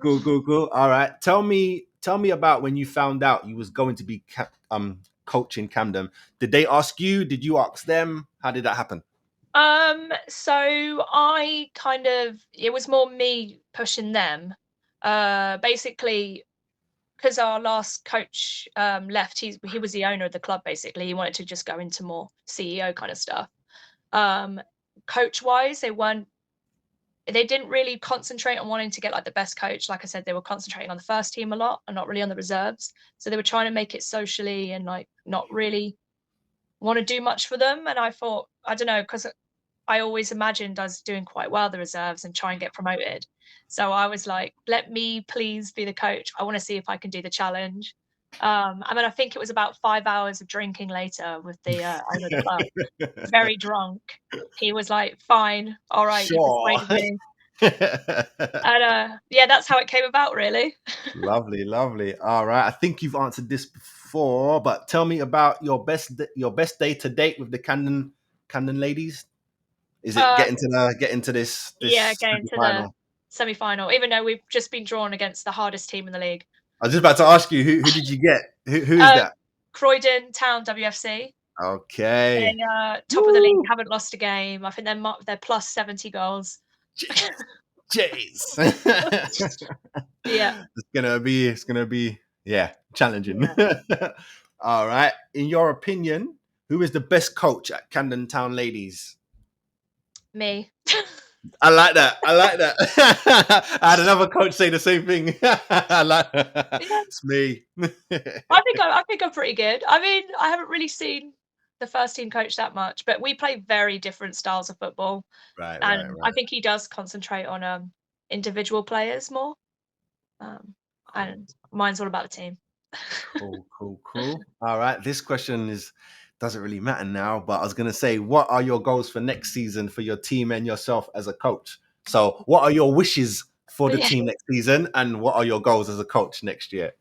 Cool. All right. Tell me about when you found out you was going to be coaching Camden. Did they ask you? Did you ask them? How did that happen? So it was more me pushing them. Basically, because our last coach left, he was the owner of the club. Basically, he wanted to just go into more CEO kind of stuff. Coach wise, they didn't really concentrate on wanting to get like the best coach. Like I said, they were concentrating on the first team a lot and not really on the reserves. So they were trying to make it socially and like not really want to do much for them. And I thought, I don't know, because I always imagined I was doing quite well the reserves and try and get promoted. So I was like, let me please be the coach. I want to see if I can do the challenge. And then I think it was about 5 hours of drinking later with the owner of the club, very drunk. He was like, fine, all right, you persuaded me. And that's how it came about, really. Lovely. All right, I think you've answered this before, but tell me about your best day to date with the Camden ladies. Is it getting to this getting to the semi-final, even though we've just been drawn against the hardest team in the league. I was just about to ask you, who did you get? Who is that? Croydon Town WFC. Okay. They, top of the league, haven't lost a game. I think they're plus 70 goals. Jeez. Yeah. It's gonna be Yeah, challenging. Yeah. All right. In your opinion, who is the best coach at Camden Town Ladies? Me. I like that. I like that. I had another coach say the same thing. I like that. Yeah. It's me. I think I'm pretty good. I mean, I haven't really seen the first team coach that much, but we play very different styles of football, Right. and I think he does concentrate on individual players more. Cool. And mine's all about the team. Cool. All right. This question doesn't really matter now, but I was gonna say, what are your goals for next season for your team and yourself as a coach? So, what are your wishes for the Yeah. team next season, and what are your goals as a coach next year?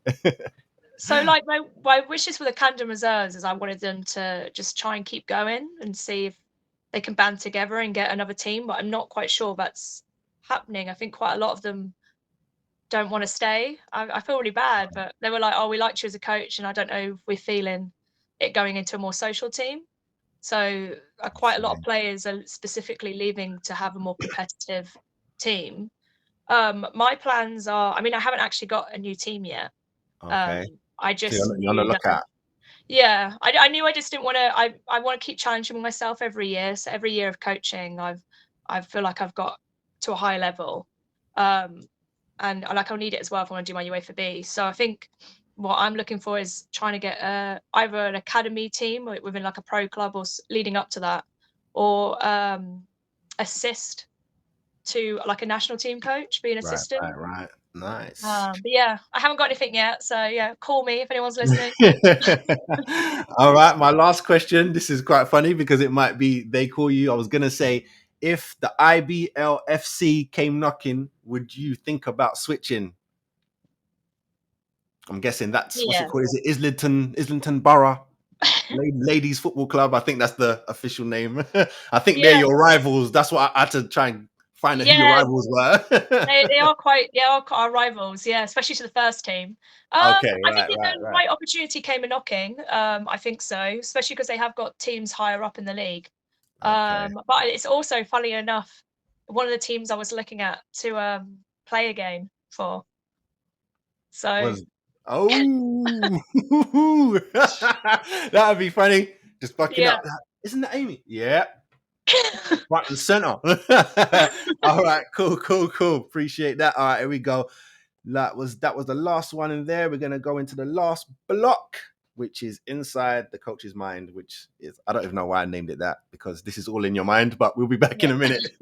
So, like, my wishes for the Camden Reserves is I wanted them to just try and keep going and see if they can band together and get another team, but I'm not quite sure that's happening. I think quite a lot of them don't want to stay. I feel really bad, but they were like, "Oh, we liked you as a coach, and I don't know if we're feeling it going into a more social team." So quite a lot of players are specifically leaving to have a more competitive team. My plans are, I mean, I haven't actually got a new team yet. Um, Okay. I So just you're on the knew that lookout. yeah, I knew I just didn't want to. I want to keep challenging myself every year. So every year of coaching, I feel like I've got to a high level, um, and like I'll need it as well if I want to do my UEFA B. So I think what I'm looking for is trying to get either an academy team within like a pro club or leading up to that, or assist to like a national team coach, be an assistant. Right. Nice. But yeah, I haven't got anything yet. So yeah, call me if anyone's listening. All right, my last question. This is quite funny because it might be they call you. I was gonna say, if the IBLFC came knocking, would you think about switching? I'm guessing that's what's it Yeah. called? Is it Islington Borough Ladies Football Club? I think that's the official name. I think they're Yeah. your rivals. That's what I had to try and find out who your Yeah. rivals were. They are quite our rivals, yeah, especially to the first team. Okay, I think if the right. right opportunity came a knocking, I think so, especially because they have got teams higher up in the league. Okay. But it's also, funny enough, one of the teams I was looking at to play a game for. So Was oh that would be funny. Just bucking yeah. up. Isn't that Amy? Yeah, right in the center. All right, cool. Appreciate that. All right, here we go. That was the last one in there. We're gonna go into the last block, which is inside the coach's mind, which is, I don't even know why I named it that, because this is all in your mind, but we'll be back in a minute.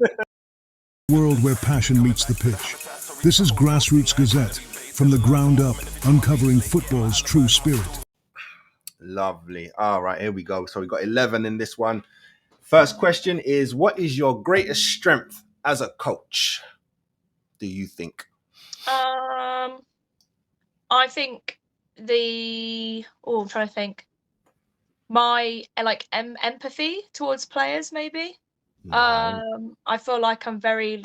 World where passion meets the pitch. This is Grassroots Gazette, from the ground up, uncovering football's true spirit. Lovely. All right, here we go. So we got 11 in this one. First question is, what is your greatest strength as a coach, do you think? I think I'm trying to think. My like empathy towards players, maybe. Right. I feel like I'm very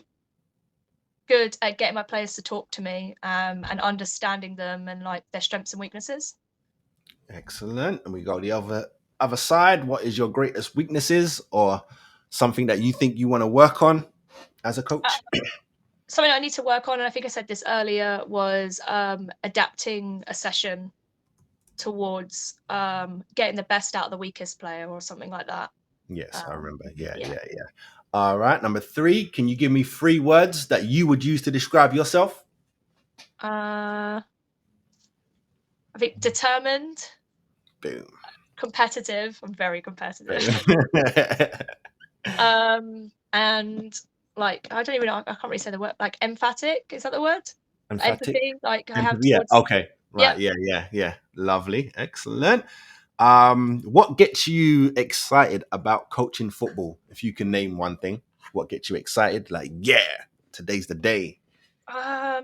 good at getting my players to talk to me, and understanding them and like their strengths and weaknesses. Excellent. And we go the other side. What is your greatest weaknesses, or something that you think you want to work on as a coach? Something I need to work on, and I think I said this earlier, was adapting a session towards getting the best out of the weakest player or something like that. Yes, I remember. Yeah. Yeah. All right. Number 3, can you give me 3 words that you would use to describe yourself? I think determined. Boom. Competitive. I'm very competitive. And like, I don't even know, I can't really say the word, like emphatic, is that the word? Emphatic. Empathy, like I have Yeah. towards. Okay. Right. Yeah. Lovely. Excellent. What gets you excited about coaching football? If you can name one thing, what gets you excited? Like, yeah, today's the day. I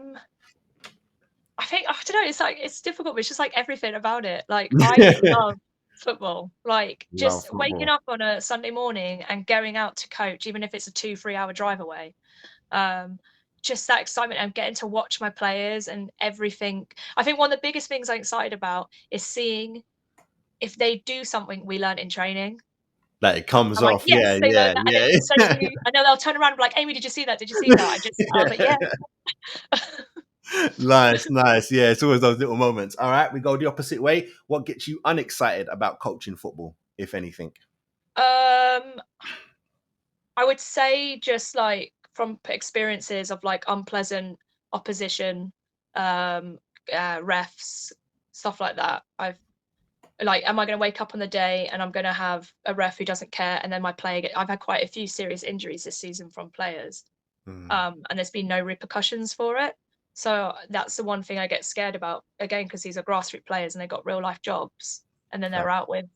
think, I don't know, it's like, it's difficult, but it's just like everything about it. Like, I love football. Like, just waking up on a Sunday morning and going out to coach, even if it's a 2-3 hour drive away. Just that excitement and getting to watch my players and everything. I think one of the biggest things I'm excited about is seeing if they do something we learned in training. Like it comes I'm like, off. yes, they learned that. And then suddenly, I know they'll turn around and be like, Amy, did you see that? Did you see that? I was like, yeah. Nice, nice. Yeah, it's always those little moments. All right, we go the opposite way. What gets you unexcited about coaching football, if anything? Um, I would say just like from experiences of like unpleasant opposition, refs, stuff like that. I've like, am I going to wake up on the day and I'm going to have a ref who doesn't care, and then my player I've had quite a few serious injuries this season from players, and there's been no repercussions for it. So that's the one thing I get scared about, again, because these are grassroots players and they've got real life jobs, and then they're out with,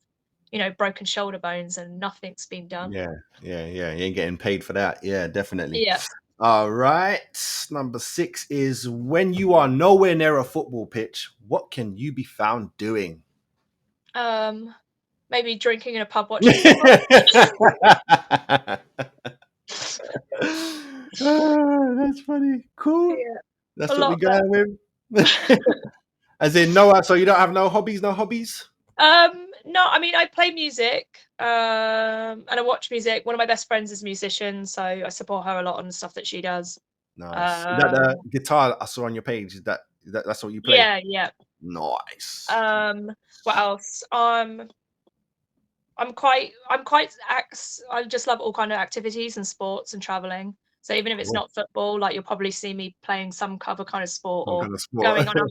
broken shoulder bones and nothing's been done. Yeah. You ain't getting paid for that. Yeah, definitely. Yeah. All right. Number 6 is when you are nowhere near a football pitch, what can you be found doing? Maybe drinking in a pub watching football. That's funny. Cool. Yeah, That's a what we lot going with. As in, no, so you don't have no hobbies? No, I mean, I play music, and I watch music. One of my best friends is a musician, so I support her a lot on the stuff that she does. Nice. Is that the guitar I saw on your page? Is that's what you play? Yeah. Nice. What else? I just love all kind of activities and sports and traveling. So even if it's not football, like you'll probably see me playing some other kind of sport, or going on a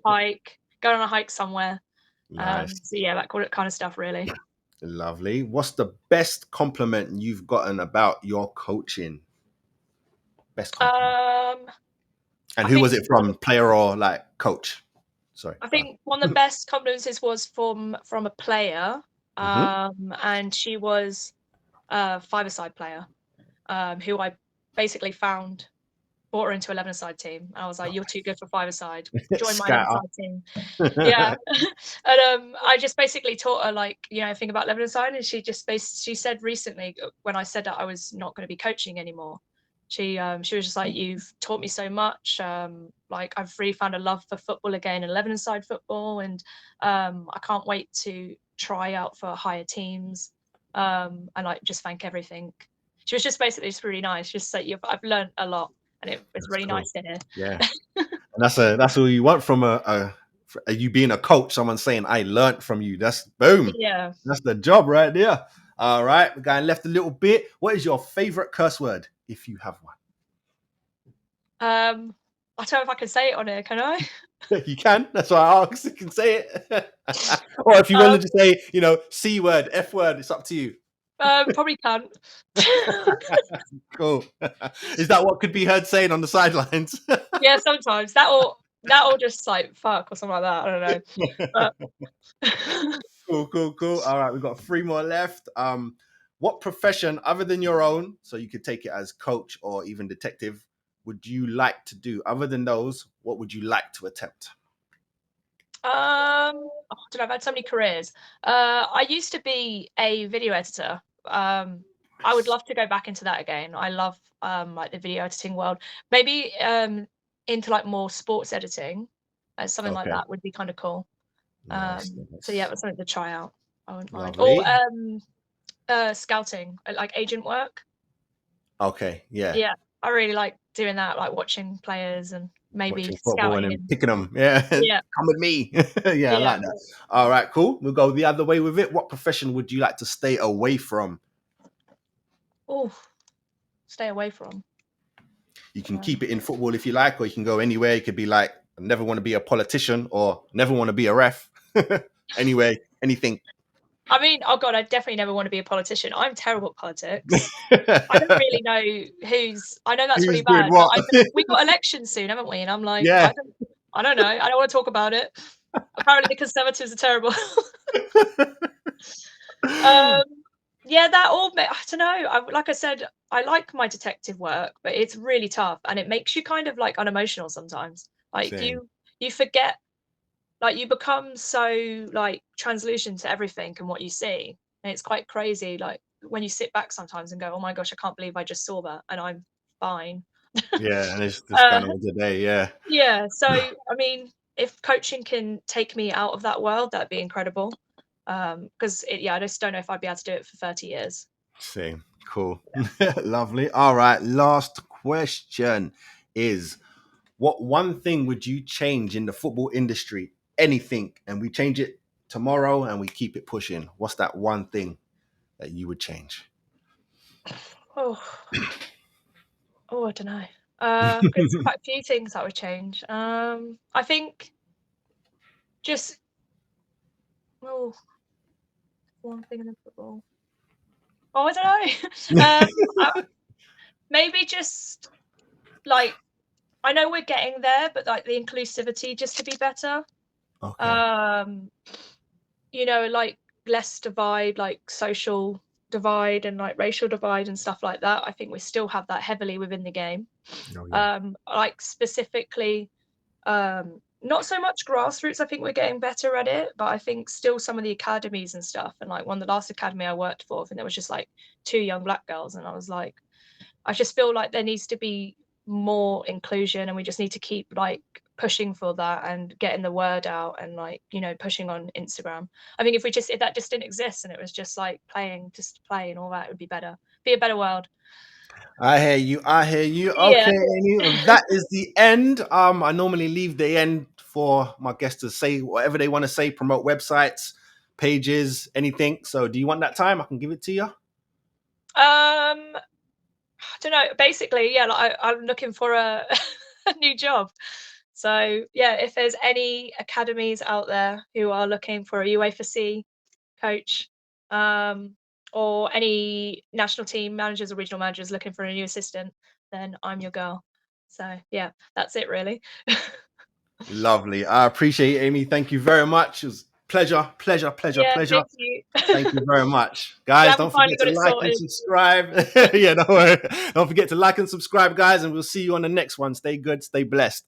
hike somewhere. Nice. So yeah, that kind of stuff, really. Lovely. What's the best compliment you've gotten about your coaching? Best compliment. And who was it from? Player or like coach? Sorry. I think one of the best compliments was from a player, and she was a five-a-side player, who I basically brought her into 11-a-side team. And I was like, "You're too good for five-a-side. Join my 11-a-side team." Yeah, and I just basically taught her, like, think about 11-a-side, and she said recently, when I said that I was not going to be coaching anymore, she was just like, "You've taught me so much. Like, I've really found a love for football again, 11-a-side football, and I can't wait to try out for higher teams, and like just thank everything." She was just basically just really nice. Just like, I've learned a lot, and it was really nice to hear. Yeah, and that's all you want from you being a coach. Someone saying, "I learned from you." That's boom. Yeah, that's the job right there. All right, we're going left a little bit. What is your favorite curse word, if you have one? I don't know if I can say it on here. Can I? You can. That's why I asked. You can say it. Or if you wanted to say, C word, F word, it's up to you. Probably can't. Cool. Is that what could be heard saying on the sidelines? Yeah, sometimes that or just like fuck or something like that. I don't know. Cool. All right, we've got 3 more left. What profession other than your own, so you could take it as coach or even detective, would you like to do? Other than those, what would you like to attempt? I don't know, I've had so many careers. I used to be a video editor. I would love to go back into that again. I love like the video editing world. Maybe into like more sports editing. Something like that would be kind of cool. Nice. So yeah, that's something to try out. I wouldn't mind. Lovely. Or scouting, like agent work. Okay, yeah. Yeah, I really like doing that, like watching players and maybe watching football scouting and picking them. Yeah. Come with me. Yeah, I like that. All right, cool. We'll go the other way with it. What profession would you like to stay away from? Oh, stay away from. You can keep it in football if you like, or you can go anywhere. You could be like, I never want to be a politician, or never want to be a ref. Anyway, anything. I mean, oh God, I definitely never want to be a politician. I'm terrible at politics. I don't really know I know that's really bad, but we've got elections soon, haven't we? And I'm like, I don't know. I don't want to talk about it. Apparently the Conservatives are terrible. Yeah, I don't know. Like I said, I like my detective work, but it's really tough, and it makes you kind of like unemotional sometimes. Like you forget, like you become so like translucent to everything and what you see, and it's quite crazy. Like when you sit back sometimes and go, "Oh my gosh, I can't believe I just saw that," and I'm fine. Yeah, and it's just kind of today. Yeah. Yeah. So I mean, if coaching can take me out of that world, that'd be incredible. Because I just don't know if I'd be able to do it for 30 years. Same. Cool. Lovely. All right. Last question is, what one thing would you change in the football industry? Anything, and we change it tomorrow and we keep it pushing. What's that one thing that you would change? Oh, I don't know. There's quite a few things that would change. I think just one thing in the football. Oh, I don't know. Maybe just like, I know we're getting there, but like the inclusivity just to be better. Okay. You know, like less divide, like social divide and like racial divide and stuff like that. I think we still have that heavily within the game. Oh, yeah. Like specifically, not so much grassroots. I think we're getting better at it, but I think still some of the academies and stuff. And like the last academy I worked for, I think there was just like 2 young black girls, and I was like, I just feel like there needs to be more inclusion, and we just need to keep like pushing for that and getting the word out, and like, you know, pushing on Instagram. I think if that just didn't exist and it was just like playing just to play and all that, it would be a better world. I hear you. Yeah. Okay, Amy, that is the end. I normally leave the end for my guests to say whatever they want to say, promote websites, pages, anything. So do you want that time? I can give it to you. I don't know. Basically, yeah, like I'm looking for a new job. So yeah, if there's any academies out there who are looking for a UEFA C coach, or any national team managers or regional managers looking for a new assistant, then I'm your girl. So yeah, that's it really. Lovely. I appreciate it, Amy. Thank you very much. It was pleasure. Yeah, thank you. Thank you very much. Guys, don't finally forget got to it like sorted. and subscribe. Yeah, don't worry. Don't forget to like and subscribe, guys, and we'll see you on the next one. Stay good, stay blessed.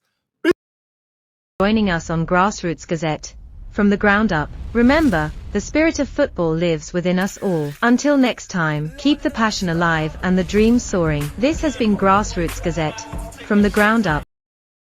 Joining us on Grassroots Gazette. From the ground up, remember, the spirit of football lives within us all. Until next time, keep the passion alive and the dreams soaring. This has been Grassroots Gazette. From the ground up.